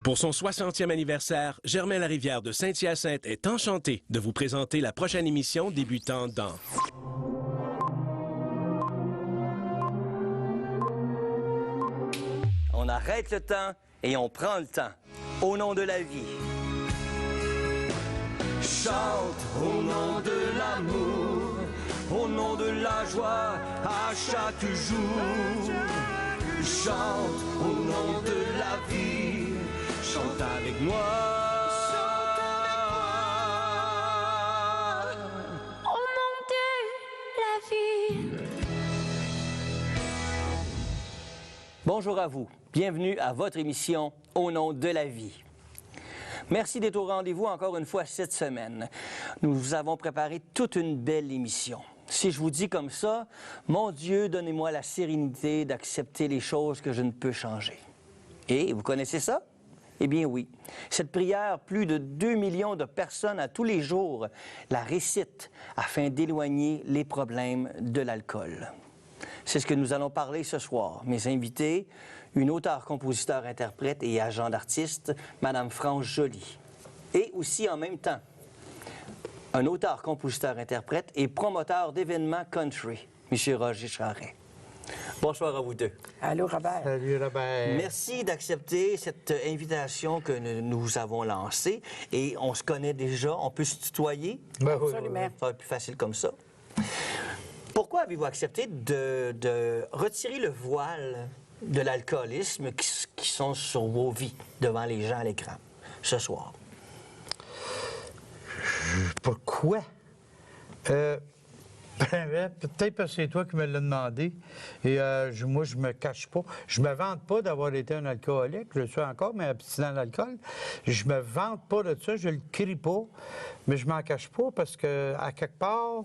Pour son 60e anniversaire, Germain-Larivière de Saint-Hyacinthe est enchanté de vous présenter la prochaine émission débutant dans... On arrête le temps et on prend le temps. Au nom de la vie. Chante au nom de l'amour, au nom de la joie à chaque jour. Chante au nom de la vie, chante avec moi. Au nom de la vie. Bonjour à vous. Bienvenue à votre émission Au nom de la vie. Merci d'être au rendez-vous encore une fois cette semaine. Nous vous avons préparé toute une belle émission. Si je vous dis comme ça, mon Dieu, donnez-moi la sérénité d'accepter les choses que je ne peux changer. Et vous connaissez ça? Eh bien oui. Cette prière, plus de 2 millions de personnes à tous les jours la récitent afin d'éloigner les problèmes de l'alcool. C'est ce que nous allons parler ce soir. Mes invités, une auteure, compositeur, interprète et agent d'artiste, Mme France Joly. Et aussi en même temps, un auteur, compositeur, interprète et promoteur d'événements country, M. Roger Charret. Bonsoir à vous deux. Allô, Robert. Salut, Robert. Merci d'accepter cette invitation que nous avons lancée. Et on se connaît déjà, on peut se tutoyer. Absolument. Ça va être plus facile comme ça. Pourquoi avez-vous accepté de retirer le voile de l'alcoolisme qui sont sur vos vies devant les gens à l'écran ce soir? Pourquoi? Peut-être parce que c'est toi qui me l'as demandé. Et moi, je me cache pas. Je me vante pas d'avoir été un alcoolique. Je le suis encore, mais abstinent d'alcool. Je me vante pas de ça. Je le crie pas. Mais je m'en cache pas parce que, à quelque part,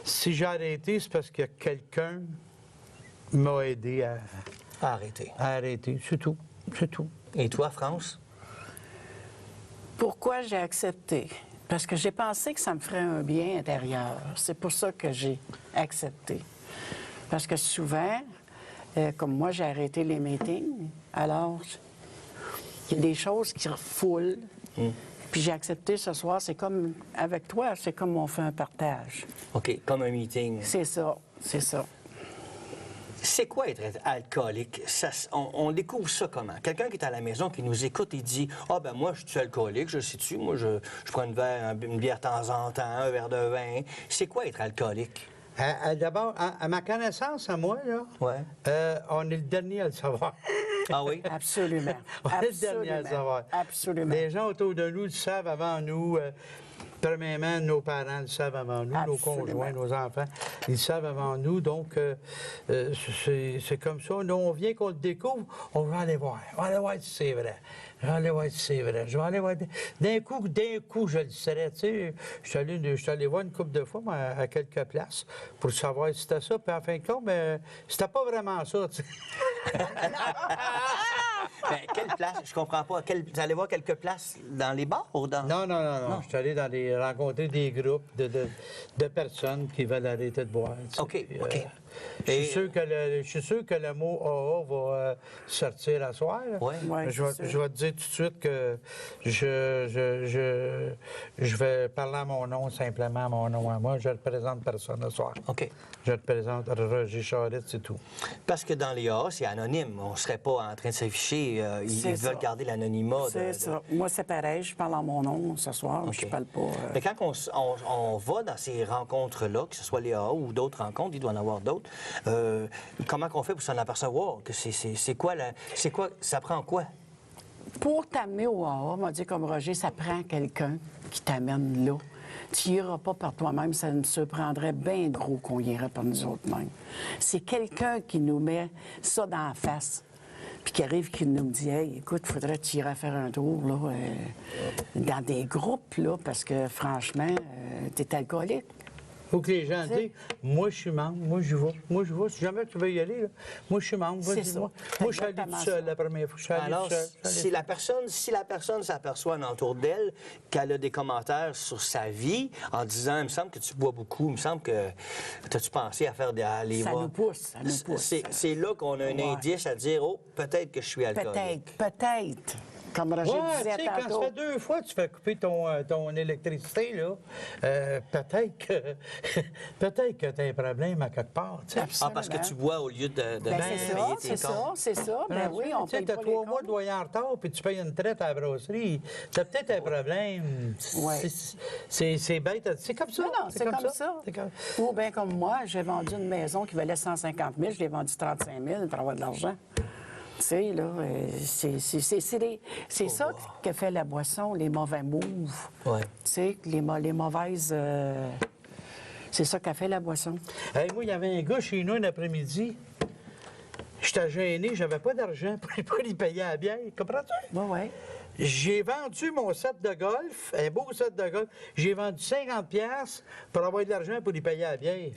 si j'ai arrêté, c'est parce que quelqu'un m'a aidé à Arrêtez. arrêter. C'est tout. C'est tout. Et toi, France? Pourquoi j'ai accepté? Parce que j'ai pensé que ça me ferait un bien intérieur. C'est pour ça que j'ai accepté. Parce que souvent, comme moi, j'ai arrêté les meetings, alors il y a des choses qui refoulent. Puis j'ai accepté ce soir, c'est comme avec toi, c'est comme on fait un partage. OK, comme un meeting. C'est ça, c'est ça. C'est quoi être alcoolique? On découvre ça comment? Quelqu'un qui est à la maison, qui nous écoute, il dit « Ah, ben moi, je suis alcoolique, je sais-tu, moi, je prends une bière de temps en temps, un verre de vin. » C'est quoi être alcoolique? D'abord, à ma connaissance, à moi, là, on est le dernier à le savoir. Ah oui? Absolument. On est le dernier à le savoir. Absolument. Les gens autour de nous le savent avant nous. Premièrement, nos parents le savent avant nous, nos conjoints, nos enfants, ils le savent avant nous. Donc, c'est comme ça. Nous, on vient qu'on le découvre, on va aller voir. On va aller voir si c'est vrai. Je vais aller voir si c'est vrai. Je vais aller voir. D'un coup, je le saurais. Tu sais, je suis allé voir une couple de fois moi, à quelques places pour savoir si c'était ça. Puis en fin de compte, c'était pas vraiment ça. Tu sais. Ben, quelle place? Je comprends pas. Vous allez voir quelques places dans les bars ou dans... Non. Je suis allé rencontrer des groupes de personnes qui veulent arrêter de boire. Tu sais. OK. Je suis sûr que le mot AA va sortir à soir. Ouais. Ouais, je vais te dire tout de suite que je vais parler à mon nom, simplement à mon nom à moi. Je ne représente personne ce soir. OK. Je représente Roger Charret, c'est tout. Parce que dans les AA, c'est anonyme. On ne serait pas en train de s'afficher. Ils veulent garder l'anonymat. C'est ça. Moi, c'est pareil. Je parle en mon nom ce soir. OK. Je parle pas... Mais quand on va dans ces rencontres-là, que ce soit les AA ou d'autres rencontres, il doit en avoir d'autres, comment qu'on fait pour s'en apercevoir? Que c'est quoi, ça prend quoi? Pour t'amener au AA, on m'a dit comme Roger, ça prend quelqu'un qui t'amène là. Tu n'iras pas par toi-même, ça me surprendrait bien gros qu'on irait par nous autres mêmes. C'est quelqu'un qui nous met ça dans la face, puis qui arrive, qui nous dit « Hey, écoute, il faudrait que tu irais faire un tour là, dans des groupes, là, parce que franchement, t'es alcoolique. » Faut que les gens disent, moi, je suis membre, moi, je vais. Si jamais tu veux y aller, là, moi, je suis membre, C'est vas-y, ça. moi. C'est Moi, je suis allé tout exactement seul ça. la première fois. Je suis allé Alors, tout seul. si la personne s'aperçoit autour d'elle qu'elle a des commentaires sur sa vie en disant « Il me semble que tu bois beaucoup, il me semble que... T'as-tu pensé à faire aller Ça voir? » nous pousse, ça nous pousse. C'est là qu'on a un Ouais. indice à dire « Oh, peut-être que je suis alcoolique. » Peut-être. Comme Roger Ouais, disait tu sais, quand tantôt. ça fait 2 fois que tu fais couper ton électricité, là, peut-être que tu as un problème à quelque part, tu sais. Ah, parce que tu bois au lieu de Ben, c'est payer ça, tes c'est ça, comptes. c'est ça. Ben oui, on tu sais, paye t'as pas 3 les mois de comptes. loyer en retard, puis tu payes une traite à la brasserie. T'as peut-être un problème. Ouais. C'est bête. C'est comme ça. Non, non, c'est comme ça. C'est comme- Ou bien comme moi, j'ai vendu une maison qui valait 150 000, je l'ai vendue 35 000 pour avoir de l'argent. Tu sais, là, c'est ça que fait la boisson, les mauvais moves. Ouais. Tu sais, les mauvaises... c'est ça qu'a fait la boisson. Hey, moi, il y avait un gars chez nous un après-midi. J'étais gêné, j'avais pas d'argent pour lui payer à la bière. Comprends-tu? Oui, oui. J'ai vendu mon set de golf, un beau set de golf. J'ai vendu 50$ pour avoir de l'argent pour lui payer à la bière.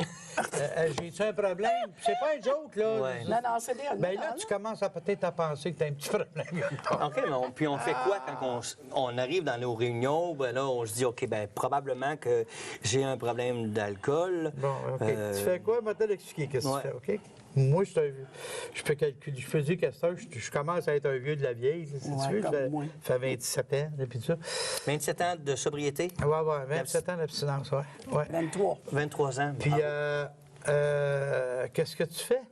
J'ai-tu un problème? C'est pas un joke, là. Ouais. Non, non, c'est des... Ben là, tu commences à peut-être à penser que tu as un petit problème. OK, mais puis on fait quoi quand on arrive dans nos réunions? Ben là, on se dit, OK, ben probablement que j'ai un problème d'alcool. Bon, OK. Tu fais quoi? Je vais te l'expliquer. Qu'est-ce que tu fais, OK? Moi, je peux calculer. Je peux dire qu'à cette heure, je commence à être un vieux de la vieille, là, si Ouais, tu veux. comme moi. Ça fait 27 ans, et puis tout ça. 27 ans de sobriété? Ouais, 27 ans d'abstinence, ouais. 23. 23 ans. Puis, qu'est-ce que tu fais?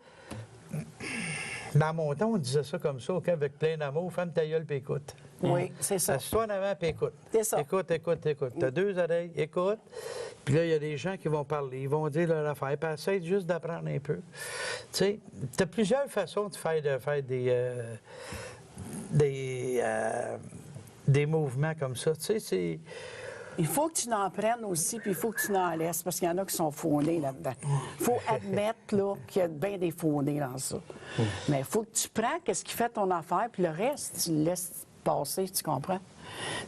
Dans mon temps, on disait ça comme ça, OK, avec plein d'amour, ferme ta gueule puis écoute. Oui, c'est ça. Assis-toi en avant puis écoute. C'est ça. Écoute. T'as 2 oreilles, écoute. Puis là, il y a des gens qui vont parler, ils vont dire leur affaire, puis essaye juste d'apprendre un peu. Tu sais, t'as plusieurs façons de faire des mouvements comme ça. Tu sais, c'est... Il faut que tu en prennes aussi, puis il faut que tu en laisses, parce qu'il y en a qui sont faunés là-dedans. Il faut admettre là, qu'il y a bien des faunés dans ça. Mais il faut que tu prends ce qui fait ton affaire, puis le reste, tu le laisses passer, tu comprends?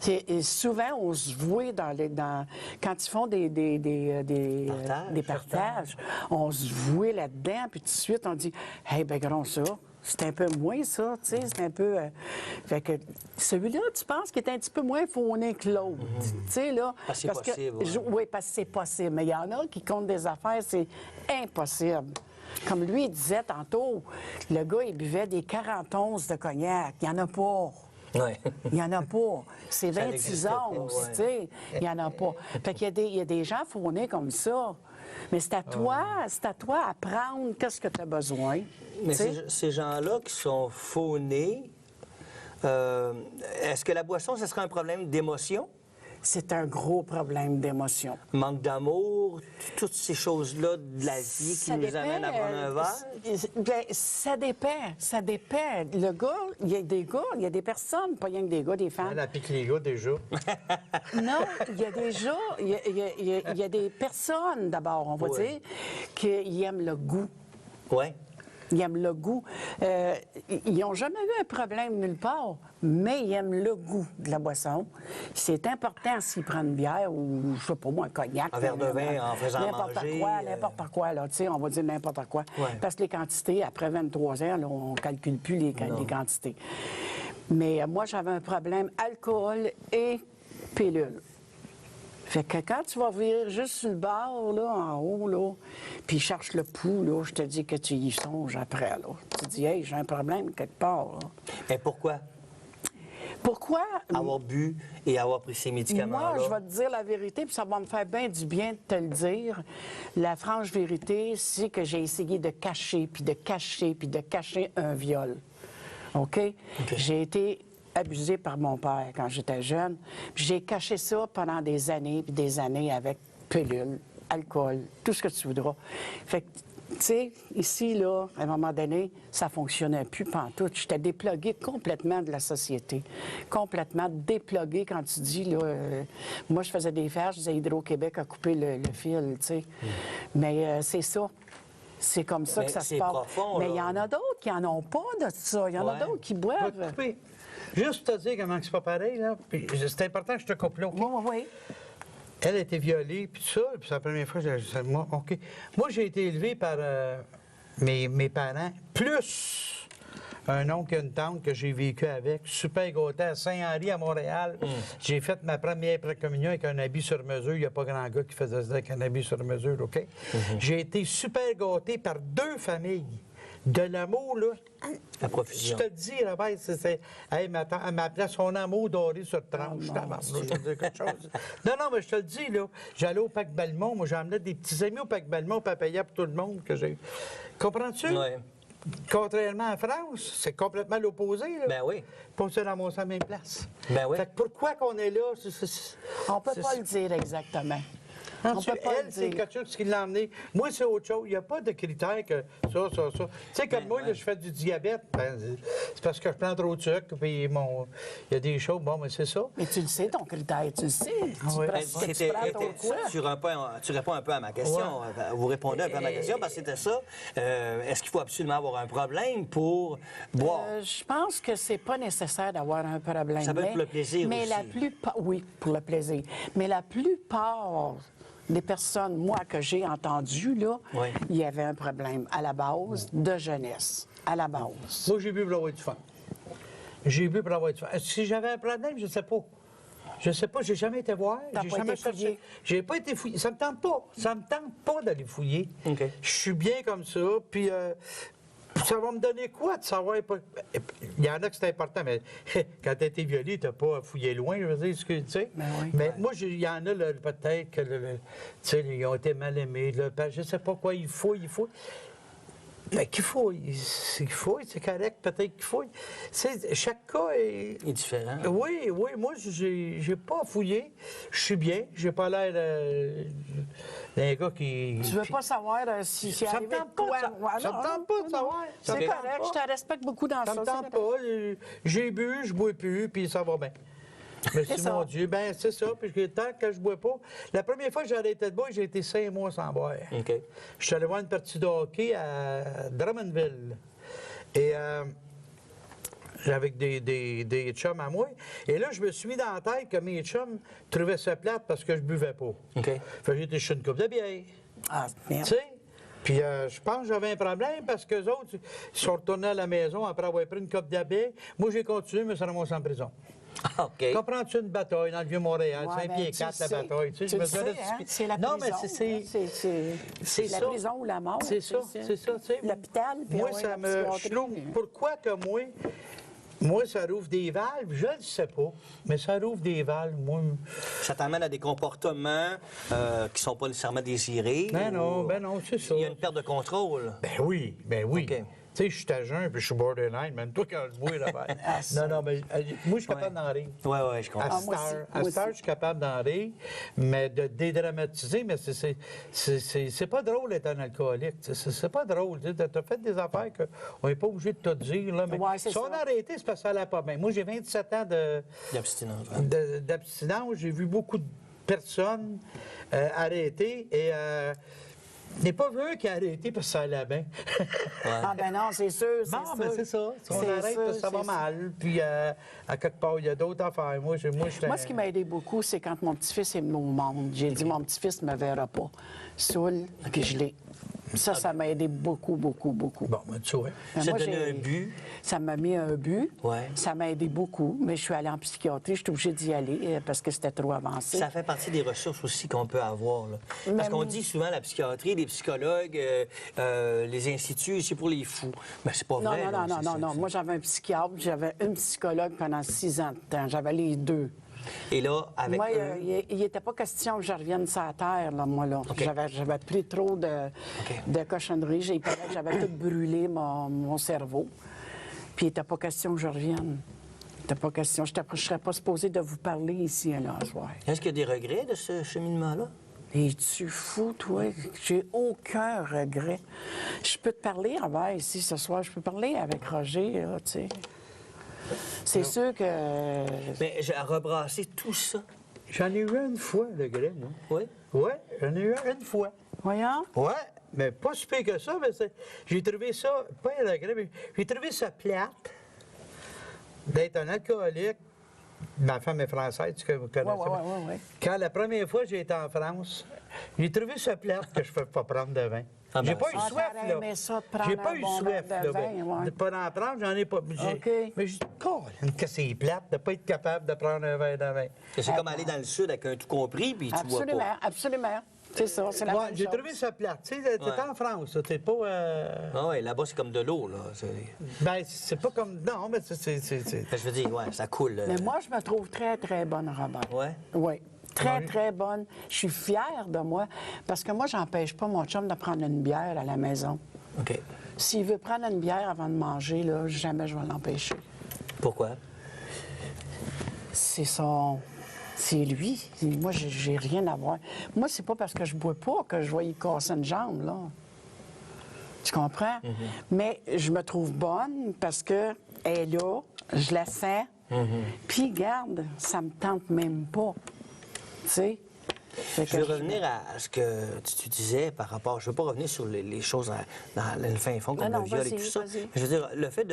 Et souvent, on se voit quand ils font des partages, on se voit là-dedans, puis tout de suite, on dit « Hey, ben grand ça! » C'est un peu moins ça, tu sais, c'est un peu... fait que celui-là, tu penses qu'il est un petit peu moins fauné que l'autre, tu sais, là. Parce que c'est possible, ouais. Oui, parce que c'est possible. Mais il y en a qui comptent des affaires, c'est impossible. Comme lui, il disait tantôt, le gars, il buvait des 40 onces de cognac. Il n'y en a pas. Ouais. Il n'y en a pas. C'est Ça 26 n'existe pas, onces, ouais. tu sais. Il n'y en a pas. Fait qu'il y a des gens faunés comme ça. Mais c'est à toi à prendre qu'est-ce que tu as besoin. Mais tu sais. ces gens-là qui sont faunés, est-ce que la boisson, ce serait un problème d'émotion? C'est un gros problème d'émotion. Manque d'amour, toutes ces choses-là de la vie qui nous amènent à prendre un verre? Ben, ça dépend. Le gars, il y a des gars, il y a des personnes, pas rien que des gars, des femmes. Elle pique les gars, déjà. Non, il y a déjà, il y a des personnes, d'abord, on va Ouais. dire, qui aiment le goût. Oui. Ils aiment le goût. Ils n'ont jamais eu un problème nulle part, mais ils aiment le goût de la boisson. C'est important s'ils prennent une bière ou, je sais pas moi, un cognac. Un verre de vin en faisant n'importe manger, quoi, n'importe quoi, là, tu sais, on va dire n'importe quoi. Ouais. Parce que les quantités, après 23 ans, là, on ne calcule plus les quantités. Mais moi, j'avais un problème alcool et pilule. Fait que quand tu vas virer juste sur le bord, là, en haut, là, puis il cherche le pouls, là, je te dis que tu y songes après, là. Tu dis, hey, j'ai un problème quelque part, là. Mais pourquoi Pourquoi? avoir bu et avoir pris ces médicaments-là? Moi, je vais te dire la vérité, puis ça va me faire bien du bien de te le dire. La franche vérité, c'est que j'ai essayé de cacher, puis de cacher, puis de cacher un viol. OK? J'ai été abusée par mon père quand j'étais jeune. Puis j'ai caché ça pendant des années, puis des années avec pilules, alcool, tout ce que tu voudras. Fait que, tu sais, ici, là, à un moment donné, ça fonctionnait plus pantoute. J'étais dépluguée complètement de la société. Complètement dépluguée quand tu dis, là... moi, je faisais des fers, je disais Hydro-Québec a coupé le fil, tu sais. Mais c'est ça. C'est comme ça Mais que ça se c'est passe. profond, Mais là. il y en a d'autres qui n'en ont pas de ça. Il y en a Ouais. d'autres qui Je vais boivent. te couper. Juste te dire comment c'est pas pareil, là. Puis c'est important que je te coupe là, OK? Oui, oui, oui. Elle a été violée, puis tout ça, puis c'est la première fois que moi, OK. Moi, j'ai été élevé par mes parents, plus un oncle et une tante que j'ai vécu avec, super gâté à Saint-Henri, à Montréal. J'ai fait ma première précommunion avec un habit sur mesure. Il n'y a pas grand gars qui faisait ça avec un habit sur mesure, OK? J'ai été super gâté par 2 familles de l'amour, là. La profusion. Je te le dis, Robert, hey, ma place, son amour doré sur tranche. non, Je veux dire quelque chose. Non, mais je te le dis, là. J'allais au Parc Belmont. Moi, j'emmenais des petits amis au Parc Belmont, puis à payer pour tout le monde que j'ai. Comprends-tu? Oui. Contrairement à France, c'est complètement l'opposé, là. Ben oui. Pas se ramasser à la même place. Ben oui. Fait que pourquoi qu'on est là? On ne peut pas le dire exactement. On peut pas Elle, le c'est dire. quelque chose qui l'a emmené. Moi, c'est autre chose. Il n'y a pas de critère que ça. Tu sais, comme moi, là, je fais du diabète. Ben, c'est parce que je prends trop de sucre. Puis il y a des choses. Bon, mais c'est ça. Mais tu le sais, ton critère, tu le sais. oui. C'était- tu réponds un peu à ma question. Vous répondez un peu à ma question parce que c'était ça. Est-ce qu'il faut absolument avoir un problème pour boire? Je pense que c'est pas nécessaire d'avoir un problème. Ça peut être pour le plaisir mais aussi. la plupart, oui, pour le plaisir. Mais la plupart des personnes, moi, que j'ai entendues, là, Oui. il y avait un problème à la base de jeunesse. À la base. Moi, j'ai bu pour avoir du fun. J'ai bu pour avoir du fun. Si j'avais un problème, je ne sais pas. Je ne sais pas, j'ai jamais été voir. T'as J'ai pas jamais été fouillé? cherché. J'ai pas été fouillé. Ça me tente pas. Ça me tente pas d'aller fouiller. OK. Je suis bien comme ça. Puis ça va me donner quoi de savoir? Il y en a que c'est important, mais quand tu as été violé, tu n'as pas fouillé loin, je veux dire, ce que tu sais. Ben oui. Mais moi, il y en a là, peut-être que tu sais, ils ont été mal aimés. Là, je ne sais pas quoi, ils fouillent. Mais qu'il fouille, c'est correct, peut-être qu'il fouille. Chaque cas est. Il est différent. Oui, moi, j'ai pas fouillé. Je suis bien. J'ai pas l'air d'un gars qui. Tu veux pas savoir si c'est Ça me arrivé tente de quoi? pas. Ouais, Ça non, me tente non, pas de non. savoir. Ça C'est me tente correct, pas. je te respecte beaucoup dans ça. Ça me c'est tente correct. pas. J'ai bu, je bois plus, puis ça va bien. Merci, ça. mon Dieu. Ben c'est ça. Puis tant que je bois pas. La première fois que j'ai arrêté de boire, j'ai été 5 mois sans boire. OK. Je suis allé voir une partie de hockey à Drummondville. Et avec des chums à moi. Et là, je me suis mis dans la tête que mes chums trouvaient ça plate parce que je buvais pas. OK. Fait que j'ai été chez une coupe de bière. Ah, merde. Tu sais? Puis je pense que j'avais un problème parce qu'eux autres, ils sont retournés à la maison après avoir pris une coupe de bière. Moi, j'ai continué, mais ça ramassé en prison. Ah, OK. Comprends-tu une bataille dans le Vieux-Montréal? Ouais, 5 ben, pieds tu 4, la sais. bataille. Tu je le me sais, serais hein? dispi- C'est la Non, prison. mais c'est la ça. prison ou la mort. C'est ça, tu sais. L'hôpital, puis Moi, ouais, ça la me. psychiatrie. Je trouve. Pourquoi que moi, ça rouvre des valves? Je ne sais pas. Mais ça rouvre des valves, moi. Ça t'amène à des comportements qui ne sont pas nécessairement désirés. Ben non, c'est ça. Il y a une perte de contrôle. Ben oui. OK. Tu sais, je suis à jeun, puis je suis borderline. Même toi, quand je bois, là non, mais moi, je suis capable d'en rire. Oui, je comprends. À moi aussi, Star, moi à Star, aussi. je suis capable d'en rire, mais de dédramatiser, mais c'est pas drôle d'être un alcoolique. C'est pas drôle. Tu as fait des affaires qu'on n'est pas obligé de te dire. Là, mais Ouais, c'est si on ça. a arrêté, c'est parce que ça allait pas bien. Moi, j'ai 27 ans L'abstinence. d'abstinence. J'ai vu beaucoup de personnes arrêter et je n'ai pas vu un qui a arrêté parce que ça allait bien. Ah, ben non, c'est sûr. Non, mais c'est ça. On C'est arrête sûr, parce que ça va c'est mal. Puis, à quelque part, il y a d'autres affaires. Moi, Moi, ce qui m'a aidé beaucoup, c'est quand mon petit-fils est venu au monde. J'ai dit, mon petit-fils ne me verra pas. Saoul, puis je l'ai. Ça m'a aidé beaucoup, beaucoup, beaucoup. Bon, ben, tu vois. Mais Ça moi, donnait j'ai- un but. Ça m'a mis un but. Ouais. Ça m'a aidé beaucoup, mais je suis allée en psychiatrie. Je suis obligée d'y aller parce que c'était trop avancé. Ça fait partie des ressources aussi qu'on peut avoir. Là. Parce Mais- qu'on dit souvent la psychiatrie, les psychologues, les instituts, c'est pour les fous. Mais c'est pas Non, vrai. là, c'est ça. non. Moi, j'avais un psychiatre, j'avais une psychologue pendant 6 ans de temps. J'avais les deux. Et là, avec Moi, eux, il n'était pas question que je revienne sur la terre, là, moi, là. OK. J'avais pris trop de cochonneries. Il paraît que j'avais tout brûlé, mon cerveau. Puis il n'était pas question que je revienne. Il n'était pas question. Je ne serais pas supposée de vous parler ici, là, ce soir. est-ce qu'il y a des regrets de ce cheminement-là? Es-tu fou, toi? J'ai aucun regret. Je peux te parler, Robert, ici, ce soir. Je peux parler avec Roger, là, tu sais. C'est sûr que... Mais j'ai rebrassé tout ça. J'en ai eu une fois, le grès, moi. Oui? Oui, j'en ai eu une fois. Voyons. Oui, mais pas si pire que ça, mais j'ai trouvé ça, pas un regret, mais j'ai trouvé ça plate d'être un alcoolique. Ma femme est française, tu connais ça. Oui. Quand la première fois j'ai été en France, j'ai trouvé ça plate que je ne peux pas prendre de vin. Ah ben, J'ai pas eu Ah, soif, t'aurais là. aimé ça de prendre J'ai pas un eu bon soif, verre de là. vin, ouais. De pas en prendre, j'en ai pas. OK. Mais je dis, Colin, que c'est plate de ne pas être capable de prendre un verre de vin. C'est comme aller dans le sud avec un tout compris, puis tu vois Absolument, pas. absolument. C'est ça, c'est la Ouais, même j'ai chose. trouvé ça plate. Tu sais, t'es Ouais. en France, là, t'es pas... Ah ouais, là-bas, c'est comme de l'eau, là. Ben, c'est pas comme... Non, mais c'est... Je veux dire, ouais, ça coule. Mais moi, je me trouve très, très bonne, Robert. Ouais? Oui. Très, Oui. très bonne. Je suis fière de moi parce que moi, j'empêche pas mon chum de prendre une bière à la maison. OK. S'il veut prendre une bière avant de manger, là, jamais je vais l'empêcher. Pourquoi? C'est son... C'est lui. Moi, j'ai rien à voir. Moi, c'est pas parce que je bois pas que je vais y casser une jambe, là. Tu comprends? Mais je me trouve bonne parce que elle est là, je la sens. Puis, garde, ça me tente même pas. Tu sais? Fait Je que veux revenir à ce que tu disais par rapport... Je ne veux pas revenir sur les choses dans le fin fond, comme Non, le viol et vas-y, tout ça. vas-y. Mais je veux dire, le fait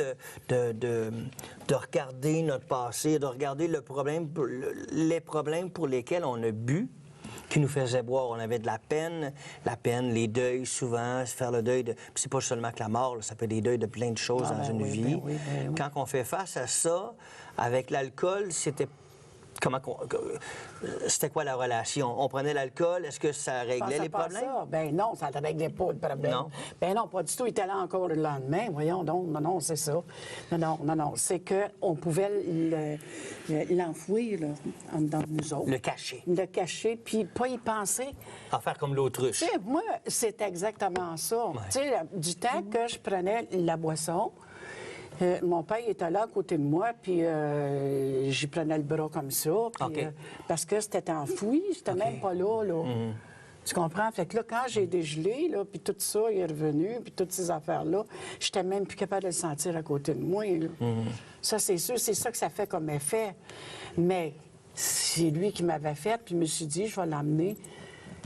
de regarder notre passé, de regarder les problèmes pour lesquels on a bu, qui nous faisaient boire. On avait de la peine, les deuils souvent, faire le deuil de... Puis c'est pas seulement que la mort, là, ça peut être des deuils de plein de choses dans une vie. ben oui. Quand on fait face à ça, avec l'alcool, c'était... C'était quoi la relation? On prenait l'alcool, est-ce que ça réglait les problèmes? Ça. Ben non, ça ne réglait pas le problème. Non. Ben non, pas du tout. Il était là encore le lendemain. Voyons donc. Non, c'est ça. Non. C'est qu'on pouvait l'enfouir, là, en dedans de nous autres. Le cacher. Le cacher, puis pas y penser. En faire comme l'autruche. Tu sais, moi, c'est exactement ça. Tu sais, du temps que je prenais la boisson, mon père était là à côté de moi, puis j'y prenais le bras comme ça, puis, OK. parce que c'était enfoui, j'étais même pas là. Tu comprends? Fait que là, quand j'ai dégelé, là, puis tout ça est revenu, puis toutes ces affaires-là, j'étais même plus capable de le sentir à côté de moi. Là. Ça, c'est sûr, c'est ça que ça fait comme effet. Mais c'est lui qui m'avait fait, puis je me suis dit, je vais l'emmener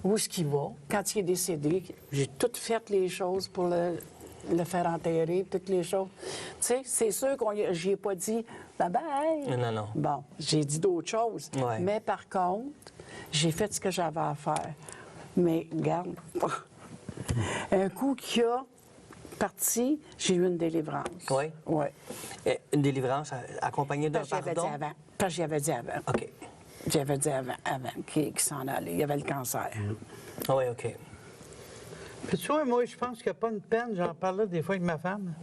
où est-ce qu'il va. Quand il est décédé, j'ai tout fait les choses pour le faire enterrer, toutes les choses. Tu sais, c'est sûr que j'y ai pas dit bye-bye. Non. Bon, j'ai dit d'autres choses. Ouais. Mais par contre, j'ai fait ce que j'avais à faire. Mais regarde, un coup qu'il a parti, j'ai eu une délivrance. Oui? Oui. Une délivrance accompagnée d'un Parce que j'avais dit pardon? avant. Parce que j'avais dit avant. OK. J'avais dit avant qu'il s'en allait. Il y avait le cancer. Ah oui, OK. Puis tu vois, moi, je pense qu'il n'y a pas une peine. J'en parlais des fois avec ma femme.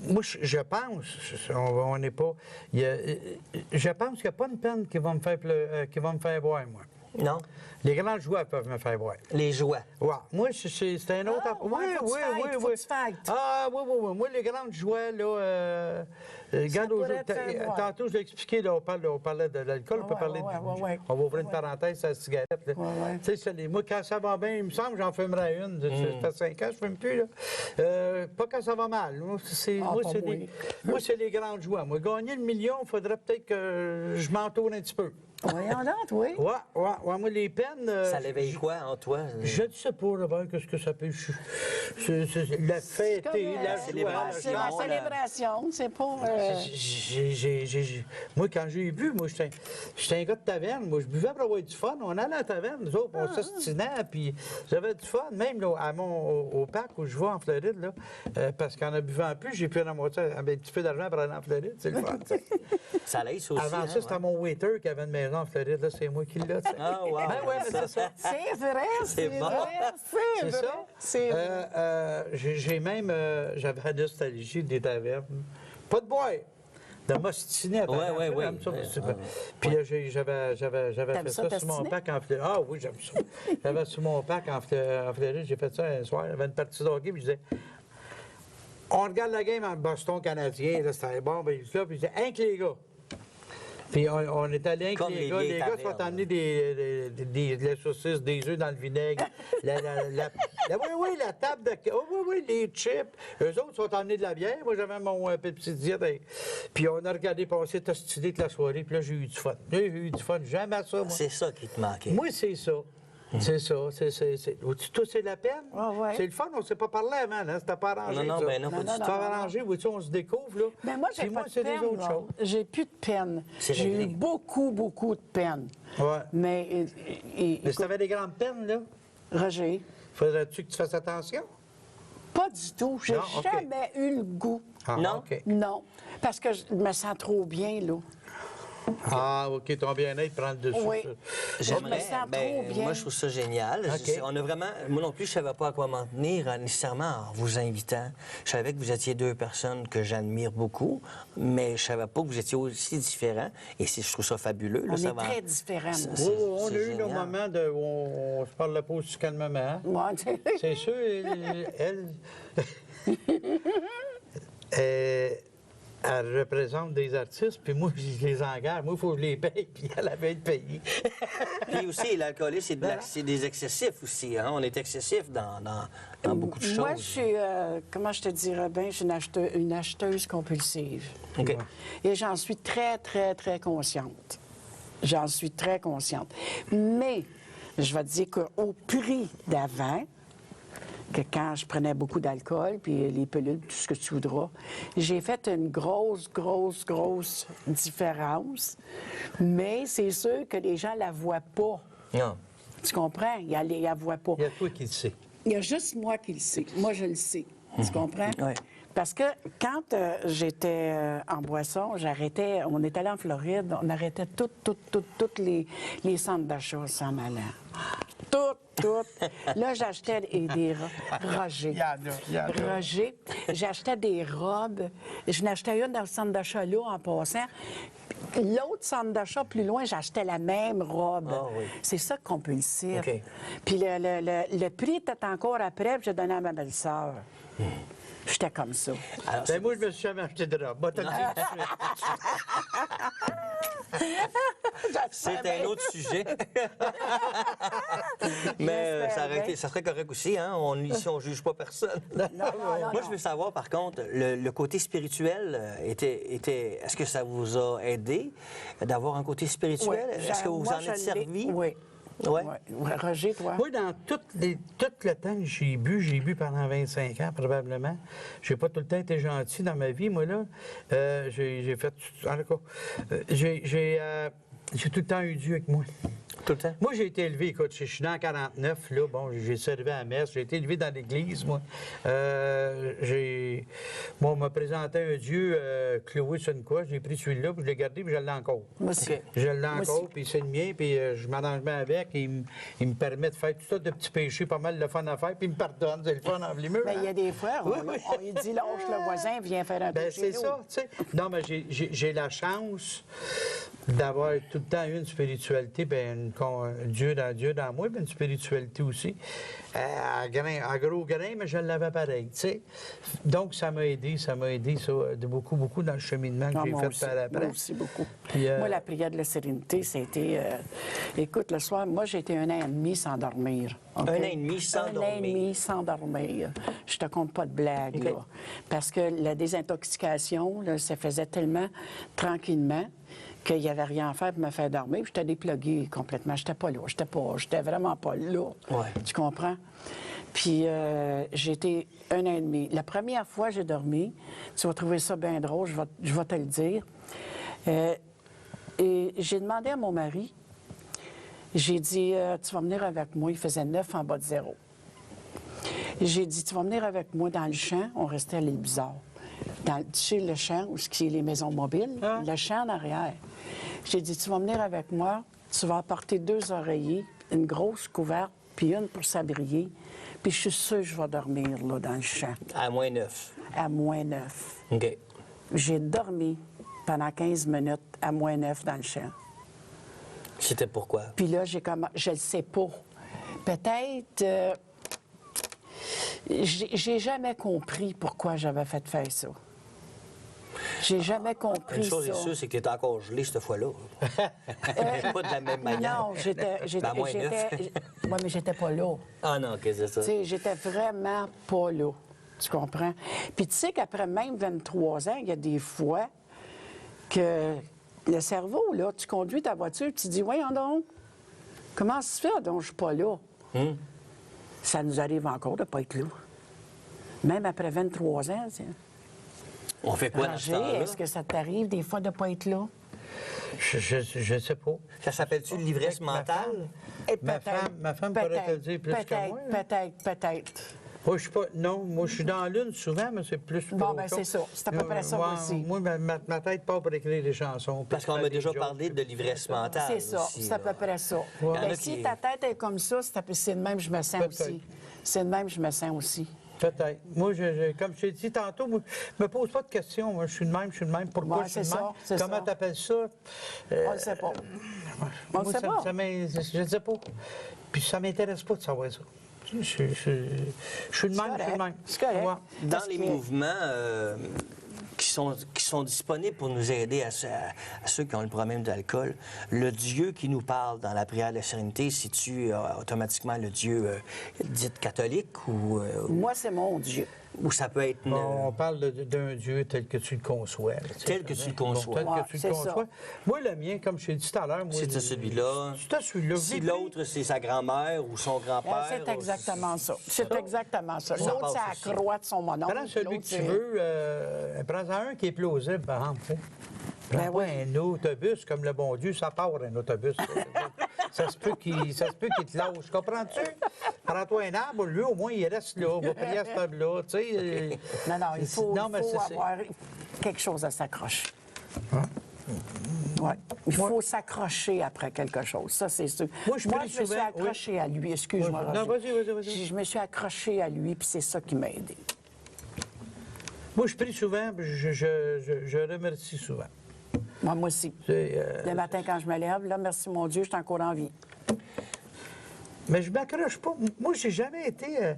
Moi, je pense, on n'est pas... je pense qu'il n'y a pas une peine qui va me faire boire, moi. Non? Les grands jouets peuvent me faire boire. Les jouets. Ouais. Moi, c'est un autre... Faut que tu fightes. Ah, oui. Moi, les grandes jouets, là... regarde, pourrait te faire boire. tantôt, je l'ai expliqué, là, on parlait de l'alcool, on peut parler ouais. On va ouvrir une parenthèse sur la cigarette. Là. Ouais. Tu sais, moi, quand ça va bien, il me semble que j'en fumerais une. Ça fait 5 ans, je ne fume plus. Là. Pas quand ça va mal. Moi, c'est les grandes joies. Moi, gagner le million, il faudrait peut-être que je m'entoure un petit peu. Voyons donc, oui. Ouais. Moi, les peines... Ça l'éveille quoi en toi? Je ne sais pas, Robert, qu'est-ce que ça peut... La fête et la joie. C'est la célébration, c'est pas... Moi, quand j'ai bu, moi, j'étais un gars de taverne. Moi, je buvais pour avoir du fun. On allait à la taverne, nous autres, on s'ostinait, puis j'avais du fun. Même là, au parc où je vais en Floride, là, parce qu'en a buvant plus, j'ai pu en amortir un petit peu d'argent pour aller en Floride. C'est le fun, tu sais. Ça l'aide aussi. Avant ça, c'était mon waiter qui avait une maison en Floride. Là, c'est moi qui l'ai. Ah, wow. Ben ouais, mais c'est ça. C'est vrai, C'est bon. C'est vrai. ça. C'est vrai. J'ai même... j'avais la nostalgie des tavernes. Pas de boire. De m'ostiner. Ouais. Puis là, j'avais fait ça sur mon t'ostiner? parc en Floride. Ah oui, j'aime ça. J'avais sur mon parc en Floride, j'ai fait ça un soir. Il y avait une partie de hockey, puis je disais... On regarde la game en Boston canadien, là, c'était bon, puis là, puis je disais, hein que les gars. Puis on est allé avec Comme les les gars. vieilles Les gars sont tavernes. amenés des saucisses, des œufs dans le vinaigre. Oui, la table de... Oui, les chips. Eux autres sont amenés de la bière. Moi, j'avais mon Pepsi Diet. Puis on a regardé passer, t'as stylé toute la soirée. Puis là, j'ai eu du fun. Jamais ça, moi. C'est ça qui te manquait. Moi, c'est ça. C'est ça. Toi, c'est de la peine. Ouais. C'est le fun. On ne s'est pas parlé avant. Hein? C'était pas arrangé. Non, ça. ben non, pas du C'est tout. pas arrangé. Oui, on se découvre. Là. Mais moi, j'ai Puis pas de c'est peine. des autres là. choses. J'ai plus de peine. C'est J'ai réglé. eu beaucoup de peine. Ouais. Mais, Mais si tu avais des grandes peines, là, Roger, faudrait-tu que tu fasses attention? pas du tout. J'ai Non, OK. jamais eu le goût. Ah, Non. OK. Non. Parce que je me sens trop bien, là. Ah, OK, ton bien-être prend le dessus. Oui. J'aimerais, me sens trop bien. moi, je trouve ça génial. OK. On a vraiment, moi non plus, je ne savais pas à quoi m'en tenir nécessairement en vous invitant. Je savais que vous étiez deux personnes que j'admire beaucoup, mais je ne savais pas que vous étiez aussi différents. Et je trouve ça fabuleux. Là, On ça est très différents. C'est- moi. Oui, oui, on a c'est eu nos génial. moments où on se parle pas aussi calmement. Hein? Moi, tu sais. C'est sûr, elle représente des artistes, puis moi, je les engage. Moi, il faut que je les paye, puis elle avait être payée. Puis aussi, l'alcoolisme, c'est des excessifs aussi. Hein? On est excessif dans beaucoup de choses. Moi, je suis, comment je te dirais bien, je suis une acheteuse compulsive. OK. Et j'en suis très, très, très consciente. J'en suis très consciente. Mais, je vais te dire qu'au prix d'avant, que quand je prenais beaucoup d'alcool, puis les pilules, tout ce que tu voudras, j'ai fait une grosse différence. Mais c'est sûr que les gens la voient pas. Non. Tu comprends? Ils la voient pas. Il y a toi qui le sais. Il y a juste moi qui le sais. Moi, je le sais. Tu comprends? Oui. Parce que quand j'étais en boisson, j'arrêtais, on est allé en Floride, on arrêtait toutes les centres d'achat s'en allant. Toutes. Là, j'achetais des Roger. Il y en a. Roger. J'achetais des robes. Je n'achetais une dans le centre d'achat là, en passant. L'autre centre d'achat plus loin, j'achetais la même robe. Ah oui. C'est ça compulsif. OK. Puis le prix était encore après, puis j'ai donné à ma belle-sœur. J'étais comme ça. Alors, Ben, moi, je me suis jamais acheté de robe. Moi, t'as dit tout de suite. c'est un autre sujet. Mais J'espère ça serait correct aussi. Hein? Ici, on ne juge pas personne. Moi, je veux savoir, par contre, le côté spirituel est-ce que ça vous a aidé d'avoir un côté spirituel? Oui. Est-ce que vous Moi, en je êtes l'ai. servi? Oui. Ouais. Ouais. Roger, toi? Moi, dans tout le temps que j'ai bu pendant 25 ans, probablement. J'ai pas tout le temps été gentil dans ma vie, moi, là. J'ai fait... En tout cas, j'ai tout le temps eu Dieu avec moi. Tout le temps? Moi, j'ai été élevé, écoute, je suis né en 49, là, bon, j'ai servi à la messe, j'ai été élevé dans l'église, moi. On m'a présenté un Dieu cloué sur une croix, j'ai pris celui-là, puis je l'ai gardé, puis je l'ai encore. Moi aussi. OK. Je l'ai Moi encore, aussi. puis c'est le mien, puis je m'arrange bien avec, et il me permet de faire tout ça de petits péchés, pas mal de fun à faire, puis il me pardonne, c'est le fun en vlimeux. Mais il y a des fois, on lui dit, lâche le voisin, viens faire un peu Ben, chez c'est nous. ça, tu sais. Non, mais j'ai la chance d'avoir tout le temps eu une spiritualité, ben, Dieu dans moi, ben, une spiritualité aussi. À gros grain, mais je l'avais pareil, tu sais. Donc, ça m'a aidé, ça, de beaucoup dans le cheminement que Ah, j'ai moi fait aussi, par après. moi aussi, beaucoup. Puis, Moi, la prière de la sérénité, c'était... écoute, le soir, moi, j'ai été 1 an et demi sans dormir. OK? 1 an et demi sans 1 an et dormir. demi sans dormir. Je te compte pas de blague, OK. là. Parce que la désintoxication, là, ça faisait tellement tranquillement qu'il n'y avait rien à faire pour me faire dormir. Puis j'étais dépluguée complètement. J'étais pas là. J'étais vraiment pas là. Ouais. Tu comprends? Puis j'ai été 1 an et demi. La première fois que j'ai dormi, tu vas trouver ça bien drôle, je vais te le dire. Et j'ai demandé à mon mari, j'ai dit, tu vas venir avec moi. Il faisait 9 en bas de 0. J'ai dit, tu vas venir avec moi dans le champ. On restait à l'île Bizarre. Tu sais, le champ, où est les maisons mobiles, le champ en arrière. J'ai dit, tu vas venir avec moi, tu vas apporter 2 oreillers, une grosse couverte, puis une pour s'abrier. Puis je suis sûre que je vais dormir là, dans le champ, À moins 9. à moins 9. OK. J'ai dormi pendant 15 minutes à moins 9 dans le champ. C'était pourquoi? Puis là, je le sais pas. Peut-être... j'ai jamais compris pourquoi j'avais fait faire ça. J'ai jamais compris Une chose ça. est sûre, c'est que tu étais encore gelé cette fois-là. Pas de la même manière. Non, j'étais... À moins 9. Oui, mais j'étais pas là. Ah non, qu'est-ce que c'est ça? Tu sais, j'étais vraiment pas là. Tu comprends? Puis tu sais qu'après même 23 ans, il y a des fois que le cerveau, là, tu conduis ta voiture, tu te dis, voyons donc, comment ça se fait donc je suis pas là? Ça nous arrive encore de pas être là. Même après 23 ans, tu sais. On fait quoi dans ce Roger, temps-là? est-ce que ça t'arrive des fois de pas être là? Je sais pas. Ça s'appelle-tu l'ivresse mentale? Et Ma femme pourrait te le dire plus que moi. Peut-être. Moi, je suis pas. Non, moi, je suis dans l'une souvent, mais c'est plus. pour Bon, autre ben chose. c'est ça. C'est à peu près ça, moi aussi. Moi, ma tête part pour écrire des chansons. Parce qu'on m'a déjà parlé de l'ivresse mentale. C'est ça, aussi, c'est à peu là. près ça. Il y en Ben, a si qui- ta tête est comme ça, c'est de même que je me sens Peut-être. aussi. C'est de même que je me sens aussi. Peut-être. Moi, comme je t'ai dit tantôt, moi, je me pose pas de questions. Moi, je suis de même, je suis de même. Pourquoi Ouais, je suis c'est de même? ça, c'est Comment ça. t'appelles ça? On le sait pas. On le Moi, sait pas. je ne sais pas. Puis ça m'intéresse pas de savoir ça. Je suis de même, je suis de même. C'est correct. Ouais. Dans Parce les que- mouvements qui sont disponibles pour nous aider à ceux qui ont le problème d'alcool, le Dieu qui nous parle dans la prière de la sérénité, c'est-tu automatiquement le Dieu dit catholique Moi, c'est mon Dieu. ou ça peut être... Bon, on parle d'un Dieu tel que tu le conçois. là, tu sais. Tel que tu le conçois. Tel Ouais, que tu c'est le ça. conçois. Moi, le mien, comme je t'ai dit tout à l'heure... moi, C'est celui-là. C'était celui-là. Si J'ai pris- l'autre, c'est sa grand-mère ou son grand-père... C'est exactement ça. C'est exactement ça. Ça L'autre, passe c'est la aussi. croix de son mononcle. Prends celui L'autre, que tu c'est- veux. Prends-en un qui est plausible, par exemple. tu sais. Ben Prends pas un autobus comme le bon Dieu, ça part un autobus. Ça se peut qu'il te lâche. Comprends-tu? Prends-toi un arbre, lui, au moins, il reste là. On va prier à ce table-là. Tu sais. Non, non, il faut, Non, il mais faut c'est- avoir quelque chose à s'accrocher. Ouais. Il faut s'accrocher après quelque chose. Ça, c'est sûr. Moi, je prie me suis souvent, accrochée à lui. Excuse-moi. Non, Roger. vas-y. Je me suis accrochée à lui, puis c'est ça qui m'a aidé. Moi, je prie souvent, puis je remercie souvent. Moi aussi. C'est, Le matin, quand je me lève, là, merci mon Dieu, je suis encore en vie. Mais je m'accroche pas. Moi, j'ai jamais été.